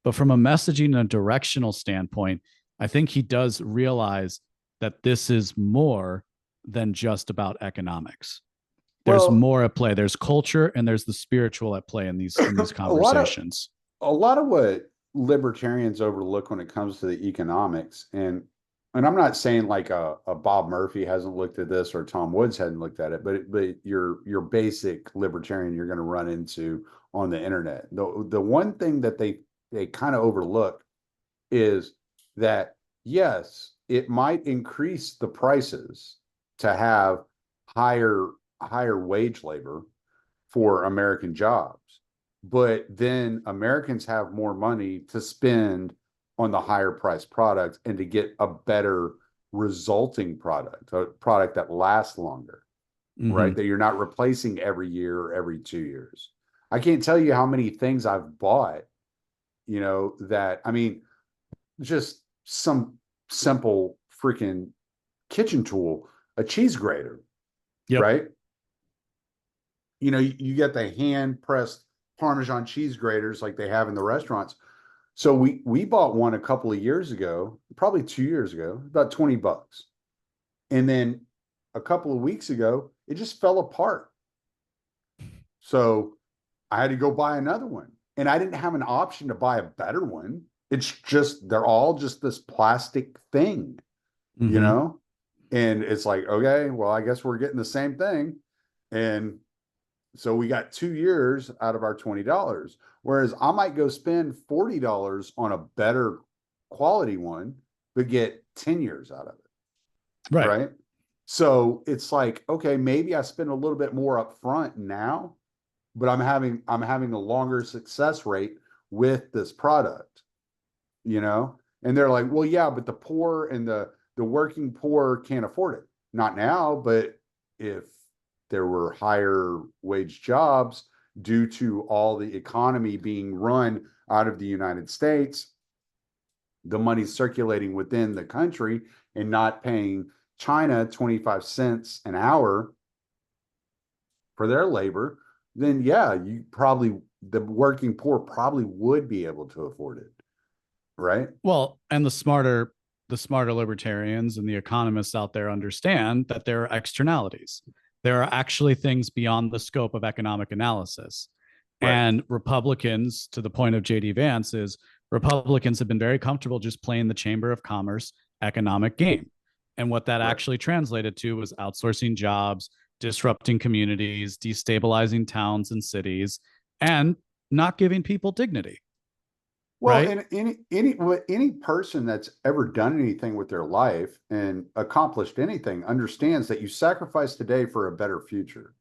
But from a messaging and a directional standpoint, I think he does realize that this is more than just about economics. There's Well, more at play. There's culture and there's the spiritual at play in these a lot of conversations. a lot of what libertarians overlook when it comes to the economics, and I'm not saying like a Bob Murphy hasn't looked at this or Tom Woods hadn't looked at it, but your basic libertarian you're going to run into on the internet. The one thing that they kind of overlook is that yes, it might increase the prices to have higher higher wage labor for American jobs. But then Americans have more money to spend on the higher price products and to get a better resulting product, a product that lasts longer, Mm-hmm. right? That you're not replacing every year or every 2 years. I can't tell you how many things I've bought, that I mean, just simple freaking kitchen tool, a cheese grater, Yep. right? You get the hand pressed Parmesan cheese graters like they have in the restaurants. So we bought one a couple of years ago, probably 2 years ago, about $20. And then a couple of weeks ago, it just fell apart. So I had to go buy another one. And I didn't have an option to buy a better one. It's just, they're all just this plastic thing, you Mm-hmm. know? And it's like, okay, well, I guess we're getting the same thing. And so we got 2 years out of our $20. Whereas I might go spend $40 on a better quality one, but get 10 years out of it. Right. Right. So it's like, okay, maybe I spend a little bit more up front now, but I'm having a longer success rate with this product, And they're like, well, yeah, but the poor and the working poor can't afford it. Not now, but if there were higher wage jobs due to all the economy being run out of the United States, the money circulating within the country and not paying China 25 cents an hour for their labor, then yeah, the working poor probably would be able to afford it. Right. Well, and the smarter libertarians and the economists out there understand that there are externalities. There are actually things beyond the scope of economic analysis. Right. And Republicans, to the point of JD Vance, is Republicans have been very comfortable just playing the Chamber of Commerce economic game. And what that Right. actually translated to was outsourcing jobs, disrupting communities, destabilizing towns and cities, and not giving people dignity. Well, Right. and any person that's ever done anything with their life and accomplished anything understands that you sacrifice today for a better future.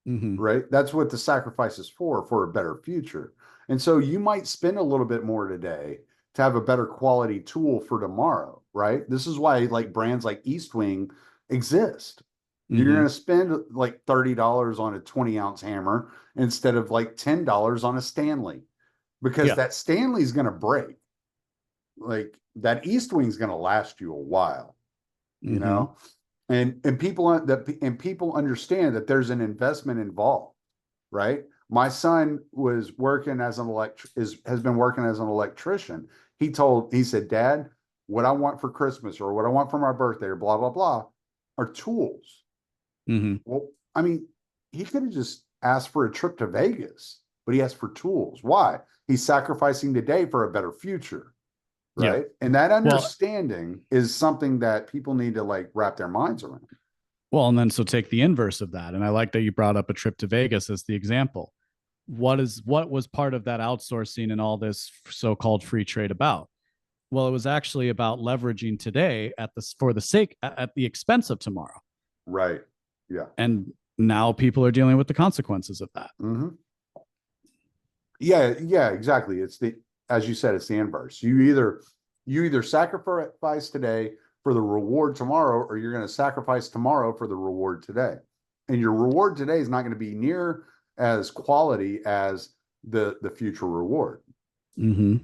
Mm-hmm. Right? That's what the sacrifice is for a better future. And so you might spend a little bit more today to have a better quality tool for tomorrow, right? This is why like brands like Eastwing exist. You're Mm-hmm. going to spend like $30 on a 20-ounce hammer instead of like $10 on a Stanley because Yeah. that Stanley is going to break. Like that Eastwing's going to last you a while, you Mm-hmm. know? And people understand that there's an investment involved, right? My son was working as has been working as an electrician. He said, Dad, what I want for Christmas or what I want for my birthday or blah blah blah are tools. Mm-hmm. Well, I mean, he could have just asked for a trip to Vegas, but he asked for tools. Why? He's sacrificing today for a better future. Yeah. Right. And that Well, understanding is something that people need to like wrap their minds around. and then so take the inverse of that. And I like that you brought up a trip to Vegas as the example. What was part of that outsourcing and all this so-called free trade about? Well, it was actually about leveraging today for the sake at the expense of tomorrow. Right. Yeah. And now people are dealing with the consequences of that. Mm-hmm. Yeah, exactly. As you said, it's the inverse. You either sacrifice today for the reward tomorrow, or you're going to sacrifice tomorrow for the reward today. And your reward today is not going to be near as quality as the future reward. Mm-hmm.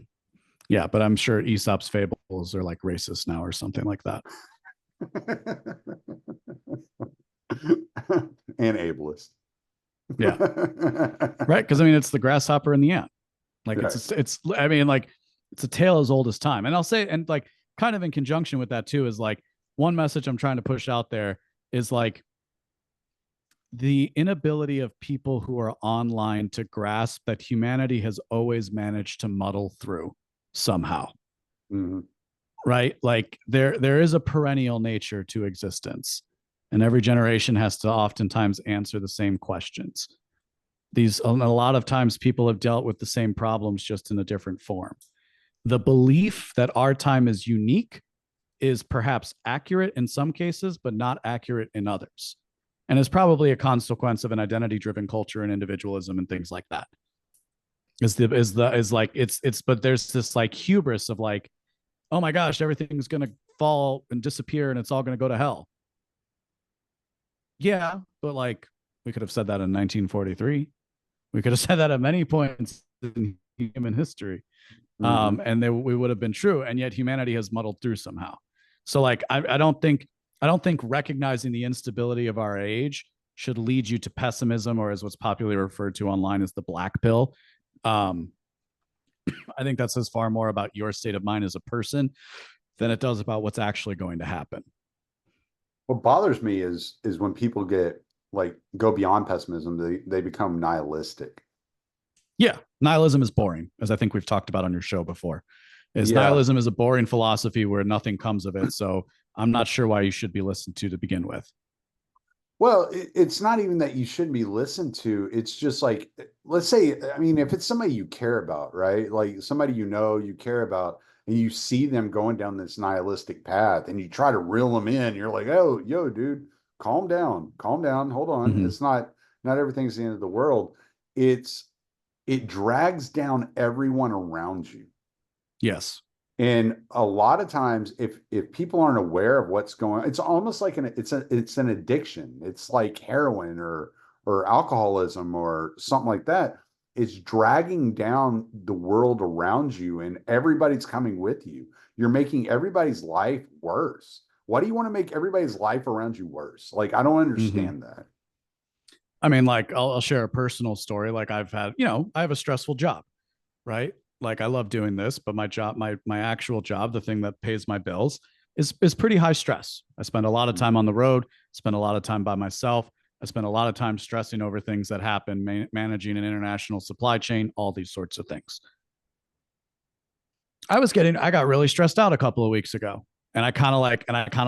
Yeah, but I'm sure Aesop's fables are like racist now or something like that. And ableist. Yeah. Right. Because I mean, it's the grasshopper and the ant. Like Right. it's a tale as old as time. And I'll say, and like kind of in conjunction with that too, is like one message I'm trying to push out there is like the inability of people who are online to grasp that humanity has always managed to muddle through somehow. Mm-hmm. Right? Like there is a perennial nature to existence. And every generation has to oftentimes answer the same questions. A lot of times people have dealt with the same problems just in a different form. The belief that our time is unique is perhaps accurate in some cases, but not accurate in others. And is probably a consequence of an identity driven culture and individualism and things like that. But there's this like hubris of like, oh my gosh, everything's going to fall and disappear and it's all going to go to hell. Yeah, but like we could have said that in 1943. We could have said that at many points in human history. Mm-hmm. And we would have been true. And yet humanity has muddled through somehow. So like I don't think recognizing the instability of our age should lead you to pessimism, or as what's popularly referred to online as the black pill. Um, I think that says far more about your state of mind as a person than it does about what's actually going to happen. What bothers me is when people get like go beyond pessimism, they become nihilistic. Yeah, nihilism is boring, as I think we've talked about on your show before. Is Yeah. nihilism is a boring philosophy where nothing comes of it. So I'm not sure why you should be listened to begin with. Well, it's not even that you shouldn't be listened to. It's just like, let's say, I mean, if it's somebody you care about, right? Like somebody you know you care about, and you see them going down this nihilistic path, and you try to reel them in, you're like, oh, yo, dude, calm down, hold on. Mm-hmm. It's not everything's the end of the world. It's it drags down everyone around you. Yes. And a lot of times, if people aren't aware of what's going on, it's almost like it's an addiction. It's like heroin or alcoholism or something like that. It's dragging down the world around you, and everybody's coming with you. You're making everybody's life worse. Why do you want to make everybody's life around you worse? Like, I don't Mm-hmm. understand that. I mean, like I'll share a personal story. Like I've had, I have a stressful job, right? Like I love doing this, but my job, my actual job, the thing that pays my bills, is pretty high stress. I spend a lot of time on the road, spend a lot of time by myself. I spend a lot of time stressing over things that happen, managing an international supply chain, all these sorts of things. I got really stressed out a couple of weeks ago, and I kind of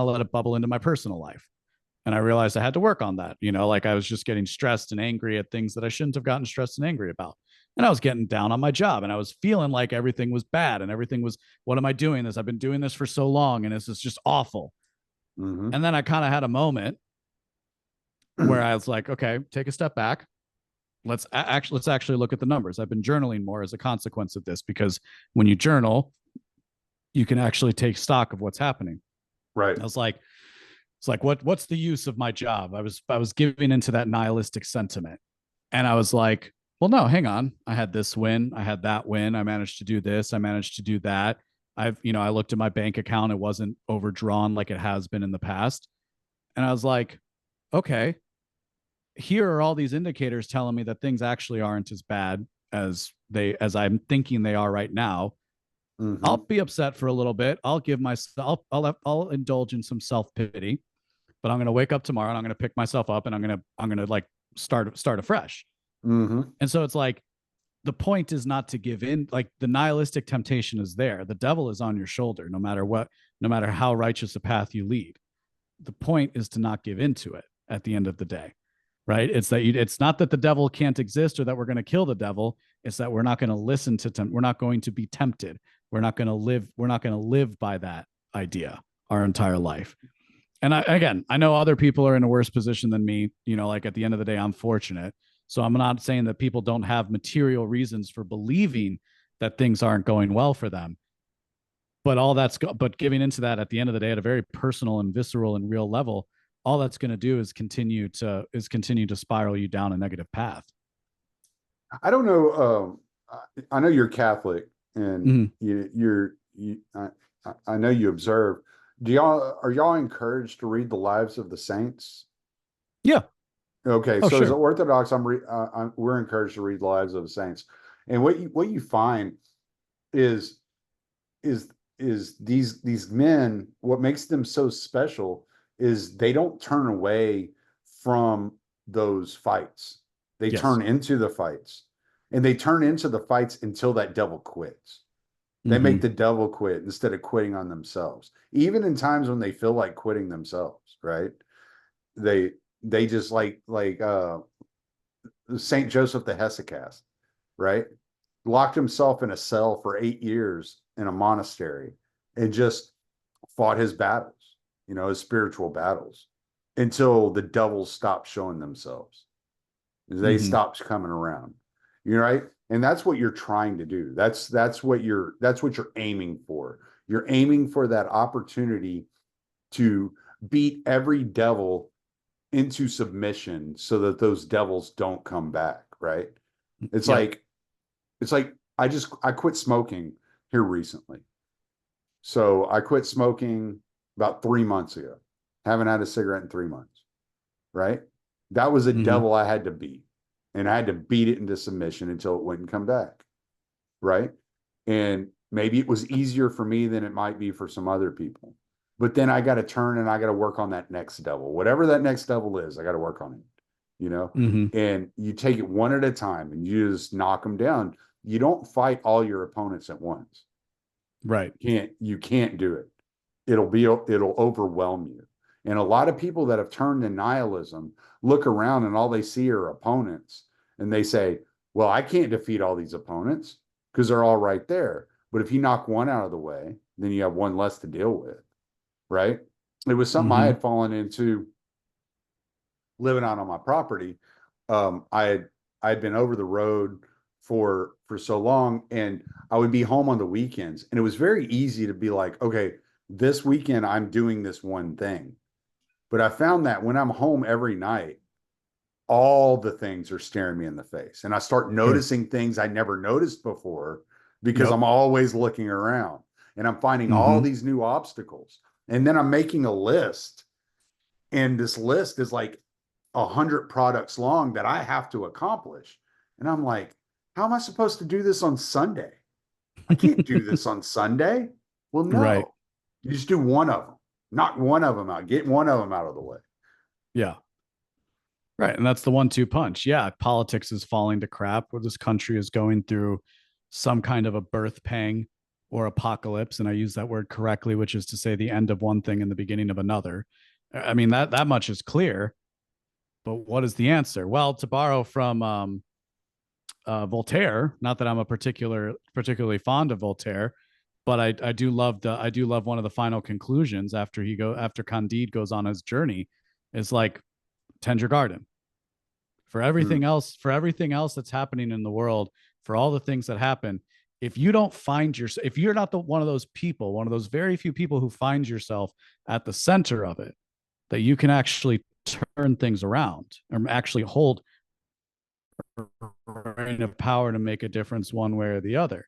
let it bubble into my personal life. And I realized I had to work on that. Like I was just getting stressed and angry at things that I shouldn't have gotten stressed and angry about. And I was getting down on my job, and I was feeling like everything was bad and everything was, what am I doing this? I've been doing this for so long and this is just awful. Hmm. And then I kind of had a moment where I was like, okay, take a step back. Let's actually look at the numbers. I've been journaling more as a consequence of this, because when you journal, you can actually take stock of what's happening. Right. I was like, it's like what's the use of my job? I was giving into that nihilistic sentiment. And I was like, well, no, hang on. I had this win. I had that win. I managed to do this. I managed to do that. I looked at my bank account. It wasn't overdrawn like it has been in the past. And I was like, okay, here are all these indicators telling me that things actually aren't as bad as I'm thinking they are right now. I'll Hmm. be upset for a little bit. I'll give myself, I'll indulge in some self pity, but I'm going to wake up tomorrow and I'm going to pick myself up and I'm going to like start afresh. Hmm. And so it's like the point is not to give in. Like the nihilistic temptation is there. The devil is on your shoulder no matter what, no matter how righteous a path you lead. The point is to not give into it at the end of the day. Right? It's not that the devil can't exist or that we're going to kill the devil. It's that we're not going to listen to we're not going to be tempted. We're not going to live by that idea our entire life. And I know other people are in a worse position than me. Like at the end of the day, I'm fortunate. So I'm not saying that people don't have material reasons for believing that things aren't going well for them. But giving into that at the end of the day at a very personal and visceral and real level, all that's going to do is continue to spiral you down a negative path. I don't know. I know you're Catholic, and Mm-hmm. I know you observe. Are y'all encouraged to read the lives of the saints? Yeah. Okay, Oh, so as sure. Orthodox, we're encouraged to read the lives of the saints, and what you find is is these men. What makes them so special is they don't turn away from those fights. They Yes. turn into the fights, and they turn into the fights until that devil quits. They Mm-hmm. make the devil quit instead of quitting on themselves, even in times when they feel like quitting themselves. Right? They they just like Saint Joseph the Hesychast, right? Locked himself in a cell for 8 years in a monastery and just fought his battles, his spiritual battles until the devils stopped showing themselves. They Mm-hmm. stopped coming around. You're right. And that's what you're trying to do. That's what you're aiming for. You're aiming for that opportunity to beat every devil into submission so that those devils don't come back, right? It's Yep. like it's like I quit smoking here recently. So I quit smoking about 3 months ago. Haven't had a cigarette in 3 months, right? That was a Mhm. devil I had to beat, and I had to beat it into submission until it wouldn't come back, right? And maybe it was easier for me than it might be for some other people. But then I got to turn and I got to work on that next devil. Whatever that next devil is, I got to work on it, you know? Mhm. And you take it one at a time and you just knock them down. You don't fight all your opponents at once. Right. You can't do it. It'll overwhelm you. And a lot of people that have turned to nihilism look around and all they see are opponents. And they say, well, I can't defeat all these opponents because they're all right there. But if you knock one out of the way, then you have one less to deal with, right? It was something I Mhm. had fallen into living out on my property. I'd been over the road for so long, and I would be home on the weekends, and it was very easy to be like, okay, this weekend I'm doing this one thing. But I found that when I'm home every night, all the things are staring me in the face, and I start Sure. noticing things I never noticed before because Yep. I'm always looking around, and I'm finding all Mhm. these new obstacles, and then I'm making a list, and this list is like 100 products long that I have to accomplish. And I'm like, how am I supposed to do this on Sunday? I can't do this on Sunday. Well, Right. no, you just do one of them, knock one of them out, get one of them out of the way. Yeah. Right. And that's the 1-2 punch. Yeah. Politics is falling to crap where this country is going through some kind of a birth pang or apocalypse. And I use that word correctly, which is to say the end of one thing and the beginning of another. I mean, that much is clear. But what is the answer? Well, to borrow from Voltaire, not that I'm a particularly fond of Voltaire, but I do love one of the final conclusions after Candide goes on his journey is like tend your garden Mm, for everything else that's happening in the world, for all the things that happen. If you don't find yourself, if you're not one of those people, one of those very few people who finds yourself at the center of it, that you can actually turn things around or actually hold reign of power to make a difference one way or the other,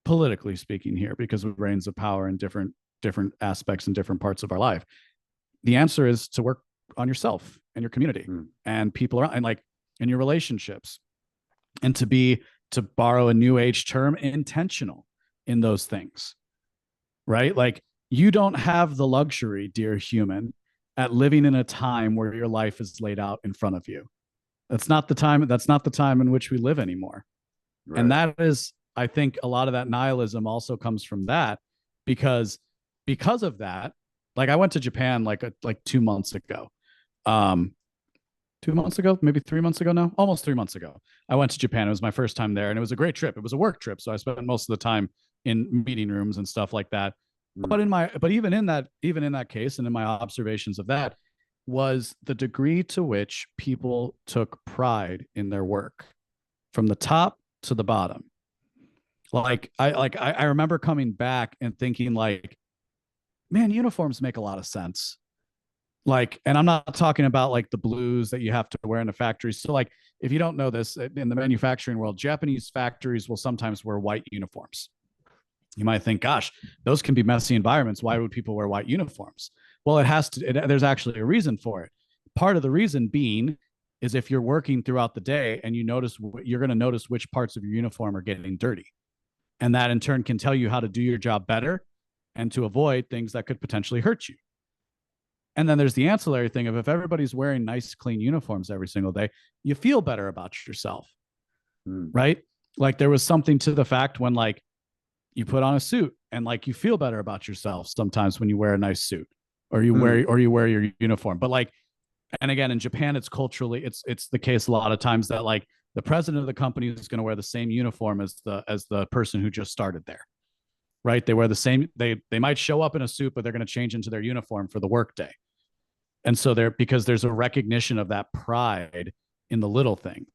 politically speaking here, because of reigns of power in different aspects and different parts of our life. The answer is to work on yourself and your community mm, and people around and like in your relationships, and to borrow a new age term, intentional in those things, right? Like you don't have the luxury, dear human, at living in a time where your life is laid out in front of you. That's not the time in which we live anymore. And right. that is, I think a lot of that nihilism also comes from that, because of that, like I went to Japan like 2 months ago. Um 2 months ago, maybe 3 months ago now, almost 3 months ago. I went to Japan. It was my first time there, and it was a great trip. It was a work trip, so I spent most of the time in meeting rooms and stuff like that. Mm, But even in that case, and in my observations of that, was the degree to which people took pride in their work from the top to the bottom. I remember coming back and thinking like, man, uniforms make a lot of sense. Like, and I'm not talking about like the blues that you have to wear in a factory. So like, if you don't know this, in the manufacturing world, Japanese factories will sometimes wear white uniforms. You might think, gosh, those can be messy environments. Why would people wear white uniforms? Well, there's actually a reason for it. Part of the reason being is if you're working throughout the day and you're going to notice which parts of your uniform are getting dirty. And that in turn can tell you how to do your job better and to avoid things that could potentially hurt you. And then there's the ancillary thing of if everybody's wearing nice, clean uniforms every single day, you feel better about yourself, mm, right? Like there was something to the fact when like you put on a suit and like you feel better about yourself sometimes when you wear a nice suit mm, or you wear your uniform. But like, and again, in Japan, it's culturally, it's the case a lot of times that like the president of the company is going to wear the same uniform as the person who just started there, right? They wear the same, they might show up in a suit, but they're going to change into their uniform for the workday. And so because there's a recognition of that pride in the little things.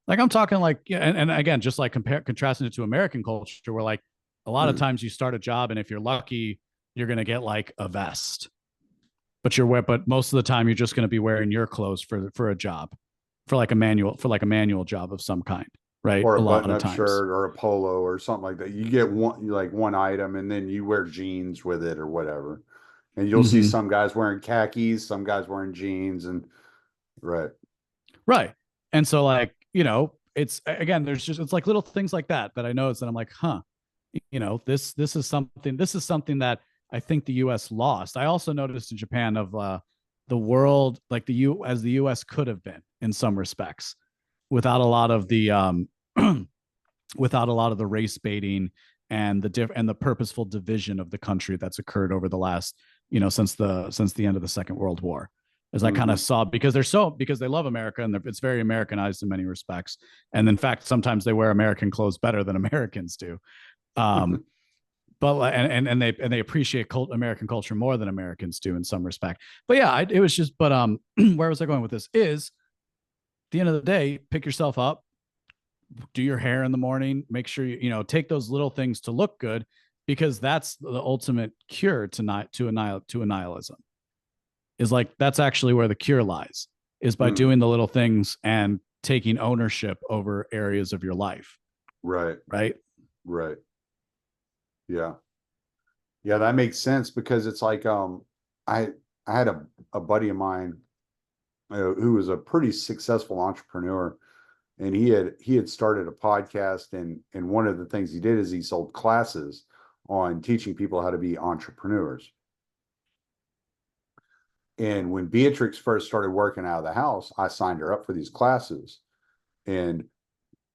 Like I'm talking like, yeah, and again, just like contrasting it to American culture, where like a lot of mm. times you start a job and if you're lucky, you're going to get like a vest, but most of the time you're just going to be wearing your clothes for a job, for like a manual job of some kind. right? Or A a lot of button-up times. shirt or a polo or something like that. You get one item and then you wear jeans with it or whatever. And you'll see Hmm. some guys wearing khakis, some guys wearing jeans and right. Right. And so like, you know, it's again, there's just it's like little things like that that I notice and I'm like, huh, you know, this is something that I think the US lost. I also noticed in Japan of the world like the US could have been in some respects without a lot of the without a lot of the race baiting and the purposeful division of the country that's occurred over the last, you know, since the end of the Second World War. As I kind Mm-hmm. of saw, because they love America and it's very Americanized in many respects, and in fact sometimes they wear American clothes better than Americans do. Um, but and they appreciate American culture more than Americans do in some respect. But yeah, it was just. But where was I going with this? Is at the end of the day, pick yourself up, do your hair in the morning, make sure you know take those little things to look good, because that's the ultimate cure to nihilism. Is like that's actually where the cure lies, is by Mm. doing the little things and taking ownership over areas of your life, Right. right? Right. Yeah. Yeah, that makes sense because it's like I I had a buddy of mine who was a pretty successful entrepreneur, and he had started a podcast, and one of the things he did is he sold classes on teaching people how to be entrepreneurs. And when Beatrix first started working out of the house, I signed her up for these classes. And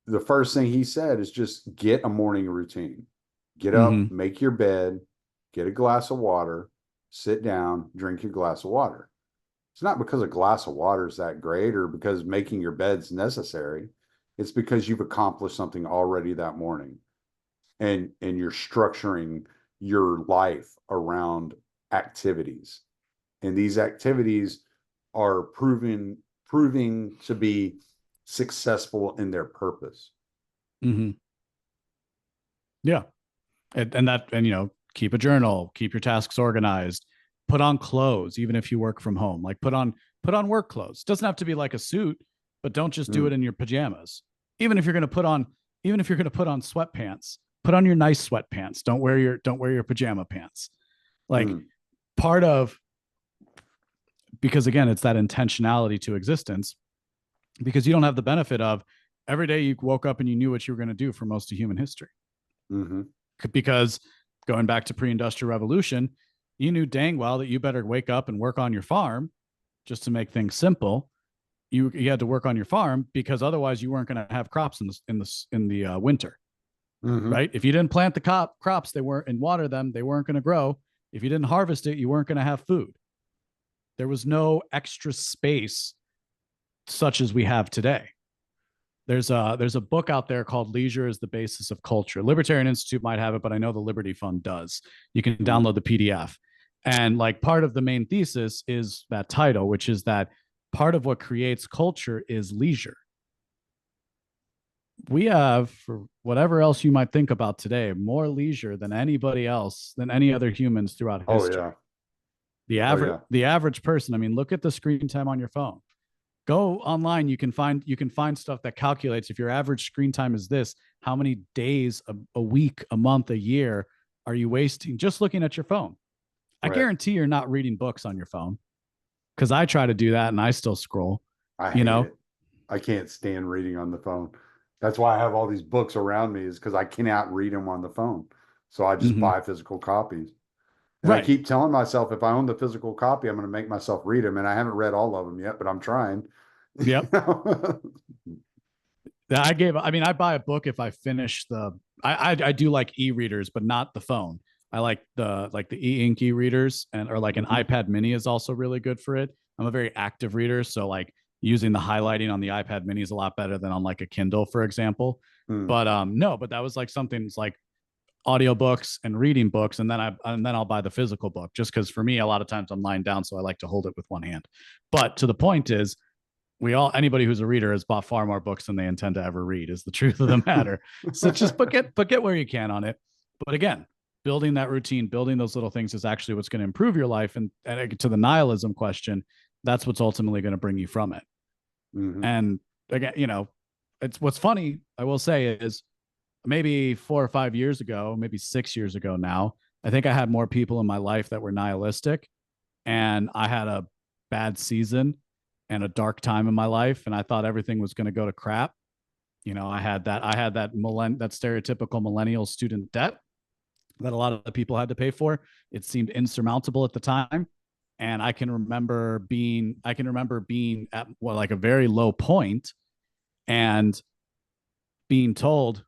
the first thing he said is just get a morning routine. Get up, Mm-hmm. make your bed, get a glass of water, sit down, drink your glass of water. It's not because a glass of water is that great or because making your bed's necessary. It's because you've accomplished something already that morning, and you're structuring your life around activities. And these activities are proving to be successful in their purpose. Mm-hmm. Yeah. And you know, keep a journal, keep your tasks organized, put on clothes even if you work from home, like put on work clothes. Doesn't have to be like a suit, but don't just do Mm, it in your pajamas. even if you're going to put on Even if you're going to put on sweatpants, put on your nice sweatpants. Don't wear your pajama pants. Like mm, part of, because again it's that intentionality to existence, because you don't have the benefit of every day you woke up and you knew what you were going to do for most of human history. mm-hmm. Because going back to pre-industrial revolution, you knew dang well that you better wake up and work on your farm. Just to make things simple, you had to work on your farm because otherwise you weren't going to have crops in the winter, Mm-hmm. right? If you didn't plant the crops, they weren't, and water them, they weren't going to grow. If you didn't harvest it, you weren't going to have food. There was no extra space such as we have today. There's a book out there called Leisure is the Basis of Culture. Libertarian Institute might have it, but I know the Liberty Fund does. You can Mm, download the PDF. And like part of the main thesis is that title, which is that part of what creates culture is leisure. We have, for whatever else you might think about today, more leisure than anybody else, than any other humans throughout oh history. yeah. The Oh average yeah. the average person, I mean, look at the screen time on your phone. Go online, you can find stuff that calculates if your average screen time is this, how many days a week, a month, a year are you wasting just looking at your phone. I Right. guarantee you're not reading books on your phone, because I try to do that and I still scroll, I you hate know. it. I can't stand reading on the phone. That's why I have all these books around me, is because I cannot read them on the phone. So I just Mm-hmm. buy physical copies. And I Right. keep telling myself if I own the physical copy, I'm going to make myself read them. And I haven't read all of them yet, but I'm trying. Yep. I mean, I buy a book if I finish I do like e-readers, but not the phone. I like the e-ink e-readers, and or like an Mhm. iPad mini is also really good for it. I'm a very active reader, so like using the highlighting on the iPad mini is a lot better than on like a Kindle, for example. Mm, But no, but that was like something, it's like audiobooks and reading books, and then I'll buy the physical book, just because for me a lot of times I'm lying down, so I like to hold it with one hand. But to the point is, anybody who's a reader has bought far more books than they intend to ever read, is the truth of the matter. So just get where you can on it. But again, building that routine, building those little things is actually what's going to improve your life. And to the nihilism question, that's what's ultimately going to bring you from it. mhm. And again, you know, it's what's funny, I will say, is maybe 4 or 5 years ago, maybe 6 years ago now, I think I had more people in my life that were nihilistic, and I had a bad season and a dark time in my life, and I thought everything was going to go to crap. I had that stereotypical millennial student debt that a lot of the people had to pay for. It seemed insurmountable at the time. And I can remember being at, well, like a very low point, and being told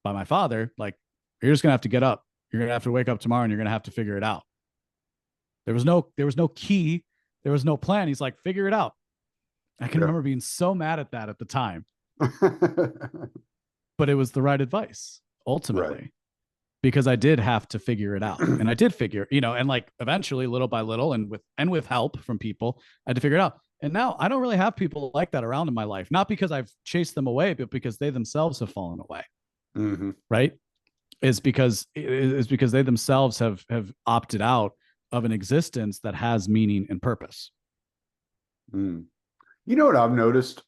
by my father, like, you're just gonna have to get up. You're gonna have to wake up tomorrow and you're gonna have to figure it out. There was no key, there was no plan. He's like, figure it out. I can Yeah. remember being so mad at that at the time, but it was the right advice Right. ultimately, because I did have to figure it out. And I did figure, and like eventually, little by little, and with help from people, I had to figure it out. And now I don't really have people like that around in my life, not because I've chased them away, but because they themselves have fallen away. Hmm. Right? Is because they themselves have opted out of an existence that has meaning and purpose. Mm. You know what I've noticed?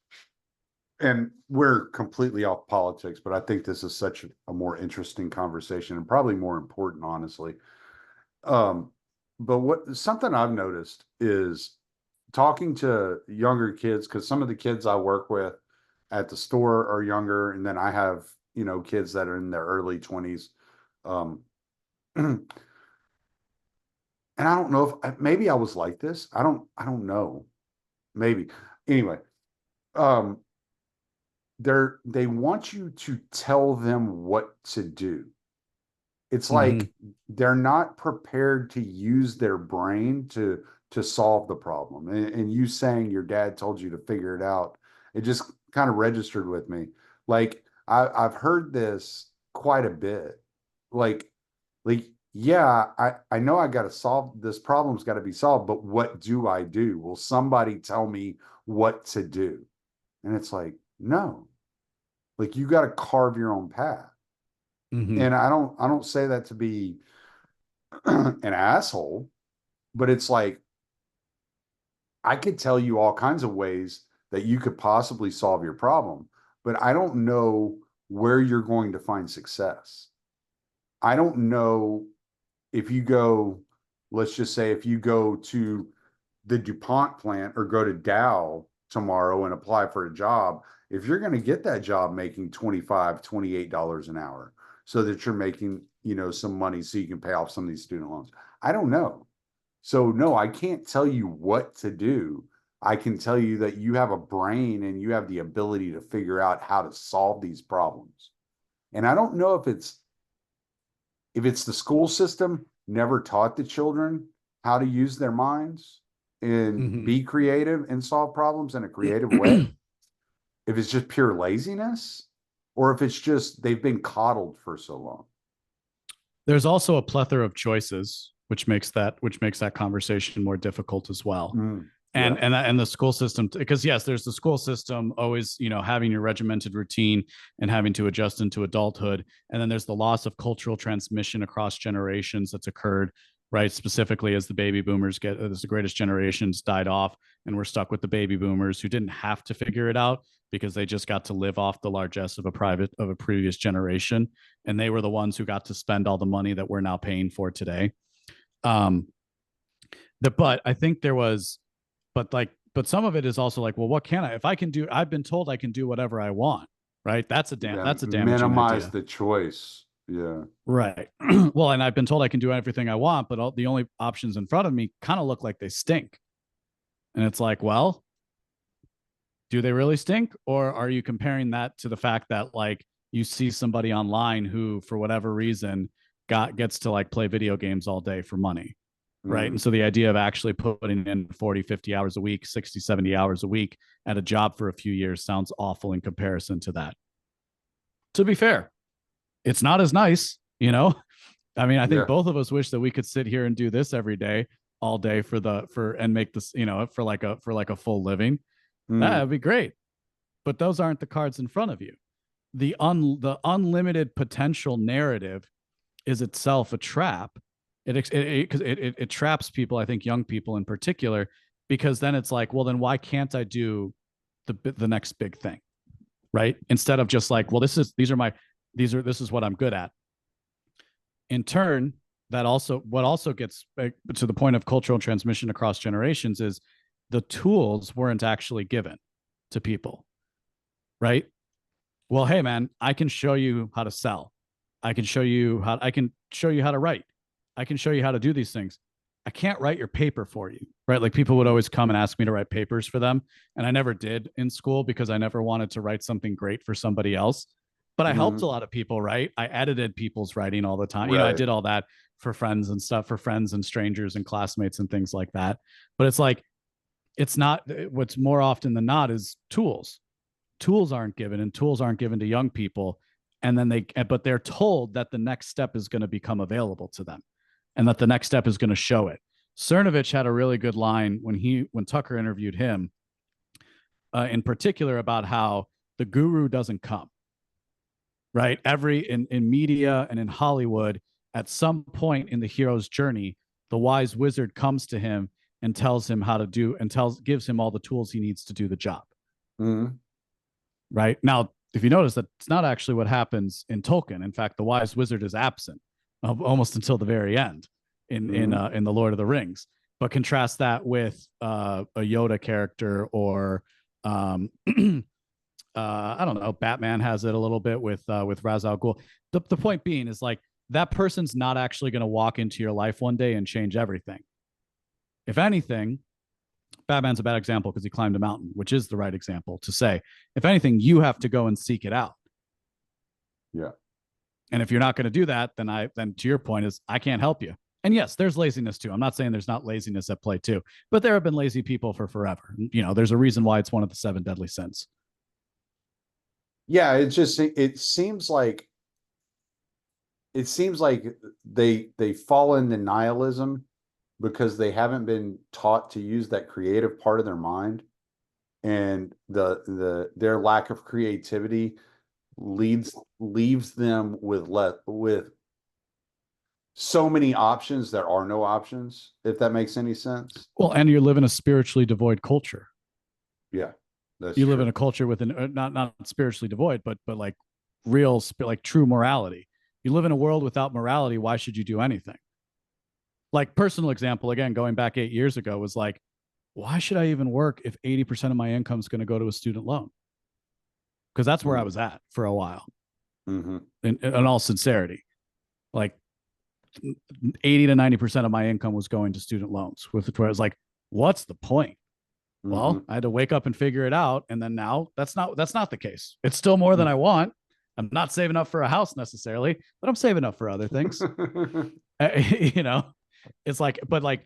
And we're completely off politics, but I think this is such a more interesting conversation and probably more important, honestly. Um, but what something I've noticed is talking to younger kids, because some of the kids I work with at the store are younger, and then I have, kids that are in their early 20s. Um, and I don't know if maybe I was like this. I don't know. Maybe. Anyway, um, they want you to tell them what to do. It's Mm-hmm. like they're not prepared to use their brain to solve the problem. And you saying your dad told you to figure it out, it just kind of registered with me. Like I've heard this quite a bit. Like like yeah, I know I got to solve this problem's got to be solved, but what do I do? Will somebody tell me what to do? And it's like, no. Like you got to carve your own path. Mm-hmm. And I don't say that to be an asshole, but it's like I could tell you all kinds of ways that you could possibly solve your problem, but I don't know where you're going to find success. I don't know if you go, let's just say if you go to the DuPont plant or go to Dow tomorrow and apply for a job, if you're going to get that job making $25, $28 an hour so that you're making, some money so you can pay off some of these student loans. I don't know. So no, I can't tell you what to do. I can tell you that you have a brain and you have the ability to figure out how to solve these problems. And I don't know if it's the school system never taught the children how to use their minds and Mm-hmm. be creative and solve problems in a creative way, if it's just pure laziness, or if it's just they've been coddled for so long. There's also a plethora of choices, which makes that conversation more difficult as well. Mm, and yeah. and the school system, because yes, there's the school system always, having your regimented routine and having to adjust into adulthood, and then there's the loss of cultural transmission across generations that's occurred, right? Specifically, as the baby boomers as the greatest generations died off, and we're stuck with the baby boomers who didn't have to figure it out because they just got to live off the largesse of a previous generation, and they were the ones who got to spend all the money that we're now paying for today. um but I think there was, but some of it is also like, well, what can I, if I can do, I've been told I can do whatever I want, right? Yeah, That's a damaging minimize idea. the choice. Yeah. Right. Well, and I've been told I can do everything I want, but the only options in front of me kind of look like they stink. And it's like, well, do they really stink? Or are you comparing that to the fact that, like, you see somebody online who, for whatever reason, gets to like play video games all day for money? Right. And Mm, so the idea of actually putting in 40, 50 hours a week, 60, 70 hours a week at a job for a few years sounds awful in comparison to that. To be fair, it's not as nice, you know? I mean, I think yeah. both of us wish that we could sit here and do this every day, all day and make this, for like a full living. Mm, That would be great. But those aren't the cards in front of you. The unlimited potential narrative is itself a trap. It traps people, I think young people in particular, because then it's like, well, then why can't I do the next big thing? right? Instead of just like, well, this is what I'm good at. In turn, what also gets to the point of cultural transmission across generations is the tools weren't actually given to people, right? Well, hey man, I can show you how to sell. I can show you how to write. I can show you how to do these things. I can't write your paper for you, right? Like people would always come and ask me to write papers for them. And I never did in school because I never wanted to write something great for somebody else. But I helped a lot of people, right? I edited people's writing all the time. You know, I Right. did all that for friends and stuff, for friends and strangers and classmates and things like that. But it's like, it's not what's more often than not is tools. Tools aren't given, and tools aren't given to young people. And then but they're told that the next step is going to become available to them and that the next step is going to show it. Cernovich had a really good line when Tucker interviewed him, in particular about how the guru doesn't come, right? In media and in Hollywood, at some point in the hero's journey, the wise wizard comes to him and tells him how to do and gives him all the tools he needs to do the job. Mm-hmm. Right now, if you notice that it's not actually what happens in Tolkien. In fact, the wise wizard is absent almost until the very end in the Lord of the Rings. But contrast that with a Yoda character or I don't know, Batman has it a little bit with Ra's al Ghul. The point being is like that person's not actually going to walk into your life one day and change everything. If anything, Batman's a bad example because he climbed a mountain, which is the right example to say. If anything, you have to go and seek it out. Yeah. And if you're not going to do that, then to your point is I can't help you. And yes, there's laziness too. I'm not saying there's not laziness at play too, but there have been lazy people for forever. You know, there's a reason why it's one of the 7 deadly sins. Yeah, it seems like they fall into nihilism because they haven't been taught to use that creative part of their mind, and their lack of creativity leaves them with so many options that are no options, if that makes any sense. Well, and you live in a spiritually devoid culture. Yeah, that's You true. live in a culture with not spiritually devoid, but like real, like true morality. You live in a world without morality. Why should you do anything? Like personal example, again, going back 8 years ago was like, why should I even work if 80% of my income is going to go to a student loan? Because that's where I was at for a while. Mm-hmm. In all sincerity, like 80 to 90% of my income was going to student loans, with where I was like, what's the point? Mm-hmm. Well, I had to wake up and figure it out. And then now that's not the case. It's still more than I want. I'm not saving up for a house necessarily, but I'm saving up for other things. You know, it's like, but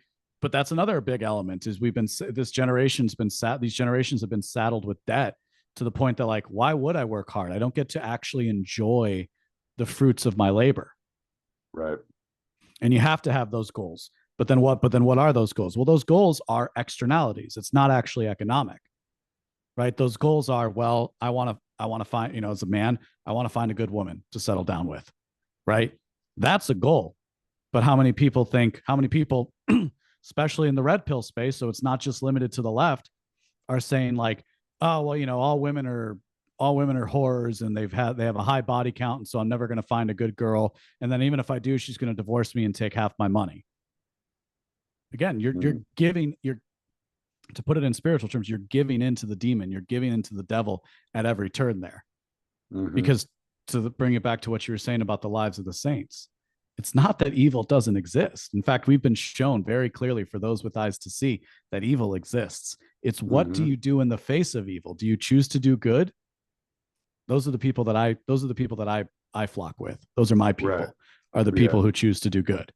that's another big element is these generations have been saddled with debt to the point that like, why would I work hard? I don't get to actually enjoy the fruits of my labor. Right. And you have to have those goals. But then what are those goals? Well, those goals are externalities. It's not actually economic. Right? Those goals are, well, I want to find, you know, as a man, I want to find a good woman to settle down with. Right? That's a goal. But how many people, especially in the red pill space, so it's not just limited to the left, are saying like, oh, well, you know, all women are whores and they have a high body count. And so I'm never going to find a good girl. And then even if I do, she's going to divorce me and take half my money. Again, you're to put it in spiritual terms, you're giving into the demon, you're giving into the devil at every turn there. Mm-hmm. Because bring it back to what you were saying about the lives of the saints, it's not that evil doesn't exist. In fact, we've been shown very clearly for those with eyes to see that evil exists. It's what do you do in the face of evil? Do you choose to do good? Those are the people that I flock with. Those are my people, right. Are the people who choose to do good.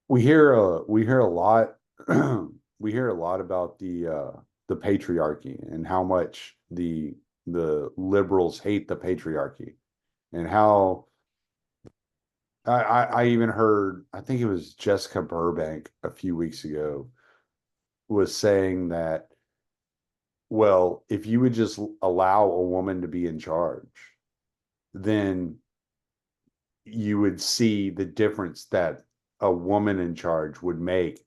We hear a lot we hear a lot about the patriarchy and how much the liberals hate the patriarchy, and how I even heard, I think it was Jessica Burbank a few weeks ago was saying that, well, if you would just allow a woman to be in charge, then you would see the difference that a woman in charge would make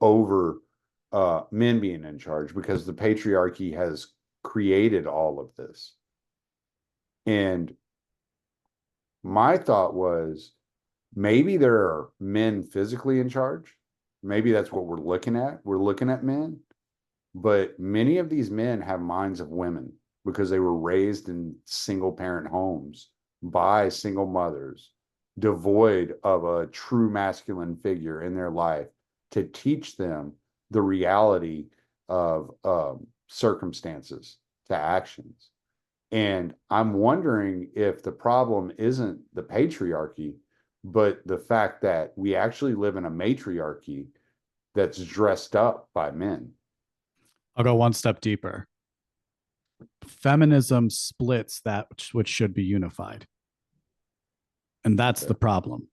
over men being in charge, because the patriarchy has created all of this. And my thought was, maybe there are men physically in charge. Maybe that's what we're looking at. We're looking at men, but many of these men have minds of women because they were raised in single parent homes by single mothers, devoid of a true masculine figure in their life to teach them the reality of circumstances to actions. And I'm wondering if the problem isn't the patriarchy, but the fact that we actually live in a matriarchy that's dressed up by men. I'll go one step deeper. Feminism splits that which should be unified. And that's the problem.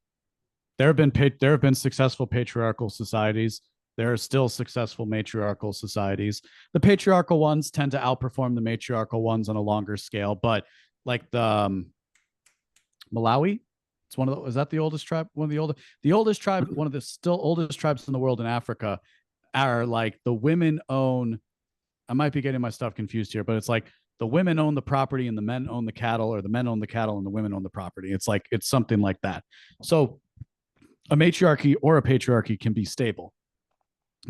There have been successful patriarchal societies. There are still successful matriarchal societies. The patriarchal ones tend to outperform the matriarchal ones on a longer scale, but like the Malawi, it's one of the, is that the oldest tribe? One of the oldest tribe, one of the still oldest tribes in the world in Africa are like the women own, I might be getting my stuff confused here, but it's like the women own the property and the men own the cattle, or the men own the cattle and the women own the property. It's like, it's something like that. So a matriarchy or a patriarchy can be stable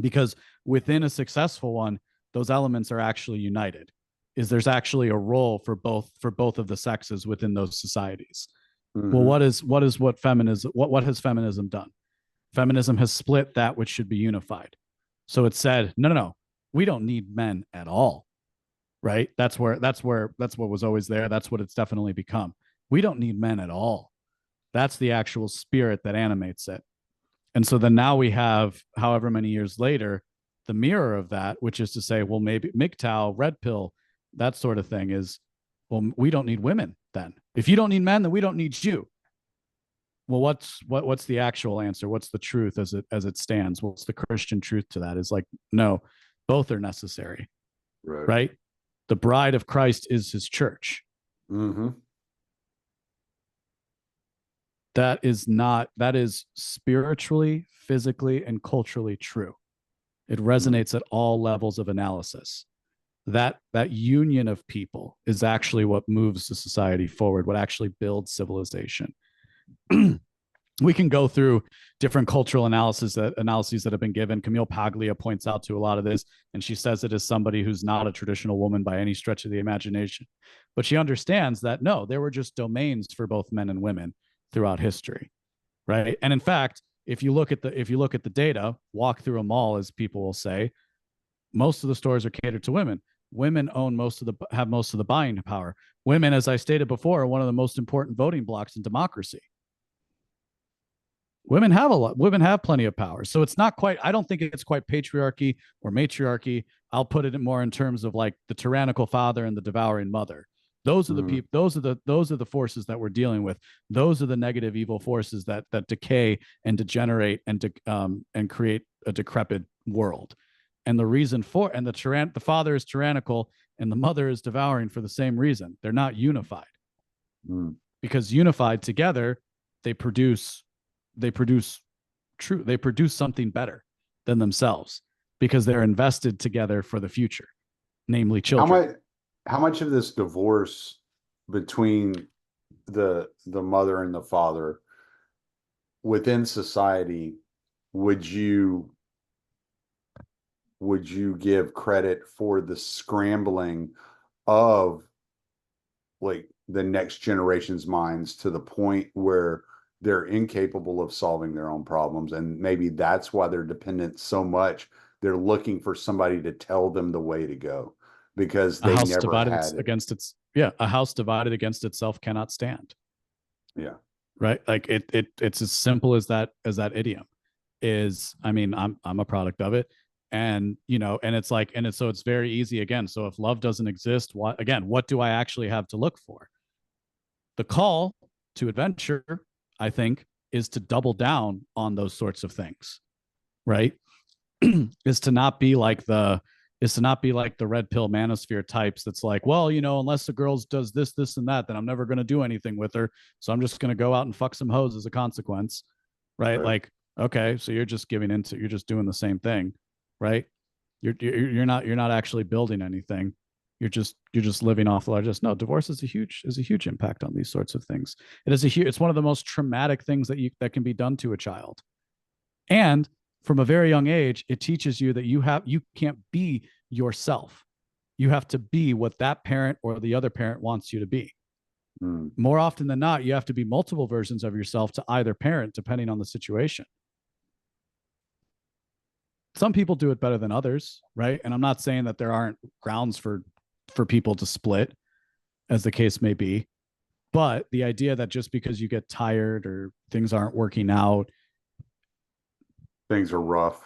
because within a successful one, those elements are actually united. Is there's actually a role for both of the sexes within those societies. Mm-hmm. Well, what has feminism done? Feminism has split that which should be unified. So it said, no, we don't need men at all. Right? That's what was always there. That's what it's definitely become. We don't need men at all. That's the actual spirit that animates it. And so then now we have, however many years later, the mirror of that, which is to say, well, maybe MGTOW, red pill, that sort of thing is, well, we don't need women then. If you don't need men, then we don't need you. Well, what's the actual answer? What's the truth as it stands? What's the Christian truth to that? Is like, no, both are necessary. Right? The bride of Christ is his church. Mm-hmm. That is spiritually, physically, and culturally true. It resonates at all levels of analysis. That union of people is actually what moves the society forward, what actually builds civilization. We can go through different cultural analyses that have been given. Camille Paglia points out to a lot of this, and she says it as somebody who's not a traditional woman by any stretch of the imagination. But she understands that, no, there were just domains for both men and women throughout history, right? And in fact, if you look at the data, walk through a mall, as people will say, most of the stores are catered to women. Women have most of the buying power. Women, as I stated before, are one of the most important voting blocks in democracy. Women have plenty of power. So it's not quite, I don't think it's quite patriarchy or matriarchy. I'll put it more in terms of like the tyrannical father and the devouring mother. Those are the people, those are the forces that we're dealing with. Those are the negative evil forces that decay and degenerate and create a decrepit world. And the reason for, and the father is tyrannical and the mother is devouring for the same reason. They're not unified. Because unified together, they produce something better than themselves because they're invested together for the future, namely children. How much of this divorce between the mother and the father within society would you give credit for the scrambling of like the next generation's minds to the point where they're incapable of solving their own problems, and maybe that's why they're dependent so much? They're looking for somebody to tell them the way to go because they never had it. A house divided against itself cannot stand. Yeah. Right. Like it's as simple as that idiom is. I mean, I'm a product of it. And, and it's like, so it's very easy again. So if love doesn't exist, what do I actually have to look for? The call to adventure, I think, is to double down on those sorts of things, right? is to not be like the red pill manosphere types that's like, well, unless the girl does this, and that, then I'm never going to do anything with her. So I'm just going to go out and fuck some hoes as a consequence, right? Like, okay, so you're just you're just doing the same thing, right? You're not actually building anything. you're just living off the largest. No, divorce is a huge impact on these sorts of things. It is a huge, it's one of the most traumatic things that can be done to a child. And from a very young age, it teaches you that you can't be yourself. You have to be what that parent or the other parent wants you to be. Mm. More often than not, you have to be multiple versions of yourself to either parent, depending on the situation. Some people do it better than others, right? And I'm not saying that there aren't grounds for people to split, as the case may be. But the idea that just because you get tired or things aren't working out, Things are rough.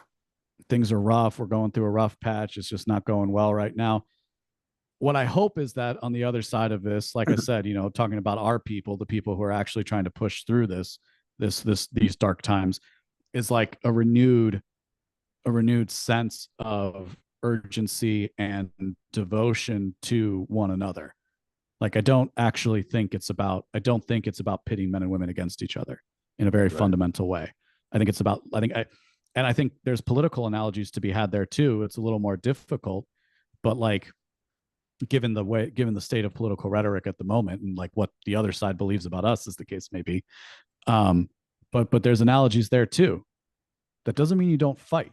we're going through a rough patch, it's just not going well right now. What I hope is that on the other side of this, like I said, talking about our people, the people who are actually trying to push through these dark times, is like a renewed sense of urgency and devotion to one another. Like I don't think it's about pitting men and women against each other in a very Right. fundamental way. I think there's political analogies to be had there too. It's a little more difficult, but like given the state of political rhetoric at the moment and like what the other side believes about us, as the case may be, but there's analogies there too. That doesn't mean you don't fight,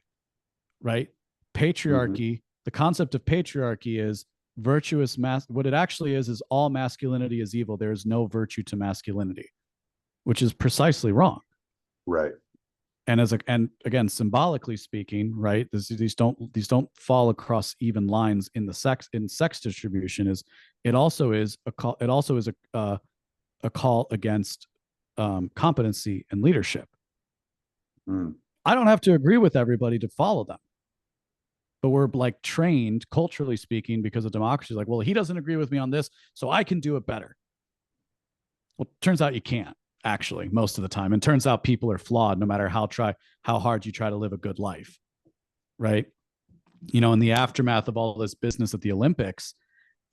right? Patriarchy, the concept of patriarchy is virtuous what it actually is all masculinity is evil. There is no virtue to masculinity, which is precisely wrong. Right. And again, symbolically speaking, right, these don't fall across even lines in sex distribution. It also is a call against competency and leadership. Mm. I don't have to agree with everybody to follow them, but we're like trained culturally speaking, because of democracy, like, well, he doesn't agree with me on this, so I can do it better. Well, turns out you can't, actually, most of the time. And turns out people are flawed no matter how hard you try to live a good life, right? In the aftermath of all this business at the Olympics,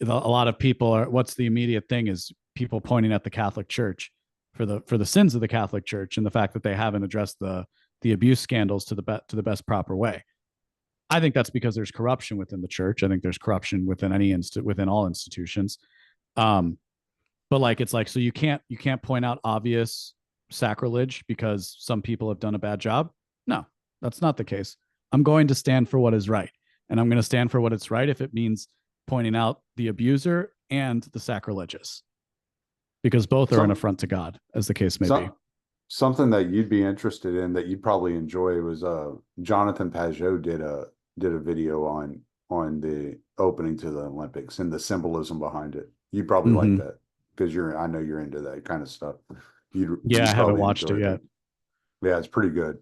a lot of people what's the immediate thing is people pointing at the Catholic Church for the sins of the Catholic Church and the fact that they haven't addressed the abuse scandals to the best proper way. I think that's because there's corruption within the church. I think there's corruption within within all institutions. But like, it's like, so you can't point out obvious sacrilege because some people have done a bad job. No, that's not the case. I'm going to stand for what is right. And I'm going to stand for what it's right if it means pointing out the abuser and the sacrilegious, because both are an affront to God, as the case may be. Something that you'd be interested in that you'd probably enjoy was Jonathan Pajot did a video on the opening to the Olympics and the symbolism behind it. You probably like that because I know you're into that kind of stuff. I haven't watched it yet. Yeah, it's pretty good.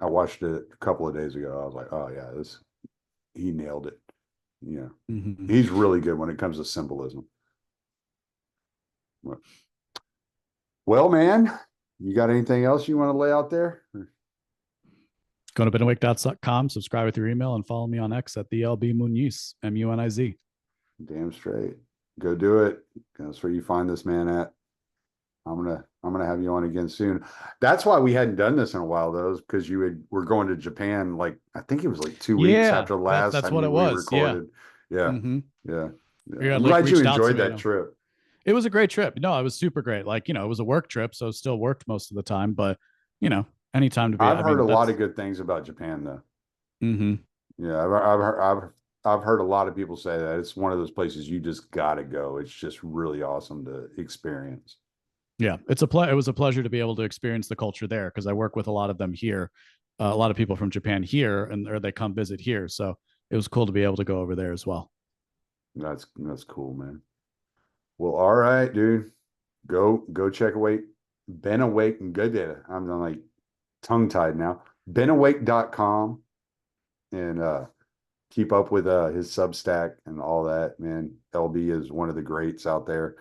I watched it a couple of days ago. I was like, oh yeah, he nailed it. Yeah. He's really good when it comes to symbolism. Well, man, you got anything else you want to lay out there? Go to benawake.com, subscribe with your email, and follow me on X at the LB Muniz, Muniz. Damn straight. Go do it. That's where you find this man at. I'm gonna have you on again soon. That's why we hadn't done this in a while, though, because we're going to Japan. Like I think it was like 2 weeks after the last. That's what it was. Recorded. Yeah. I'm glad you enjoyed that trip. It was a great trip. No, it was super great. Like, it was a work trip, so it still worked most of the time. But anytime to be. I've heard a lot of good things about Japan, though. Yeah, I've heard a lot of people say that it's one of those places you just got to go. It's just really awesome to experience. Yeah, it was a pleasure to be able to experience the culture there, because I work with a lot of them here, a lot of people from Japan here, or they come visit here. So it was cool to be able to go over there as well. That's cool, man. Well, all right, dude. Go check Ben Awake and good data. I'm like tongue tied now. benawake.com and keep up with his Substack and all that, man. LB is one of the greats out there,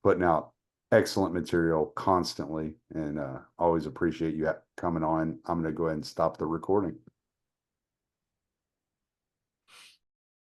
putting out excellent material constantly, and always appreciate you coming on. I'm going to go ahead and stop the recording.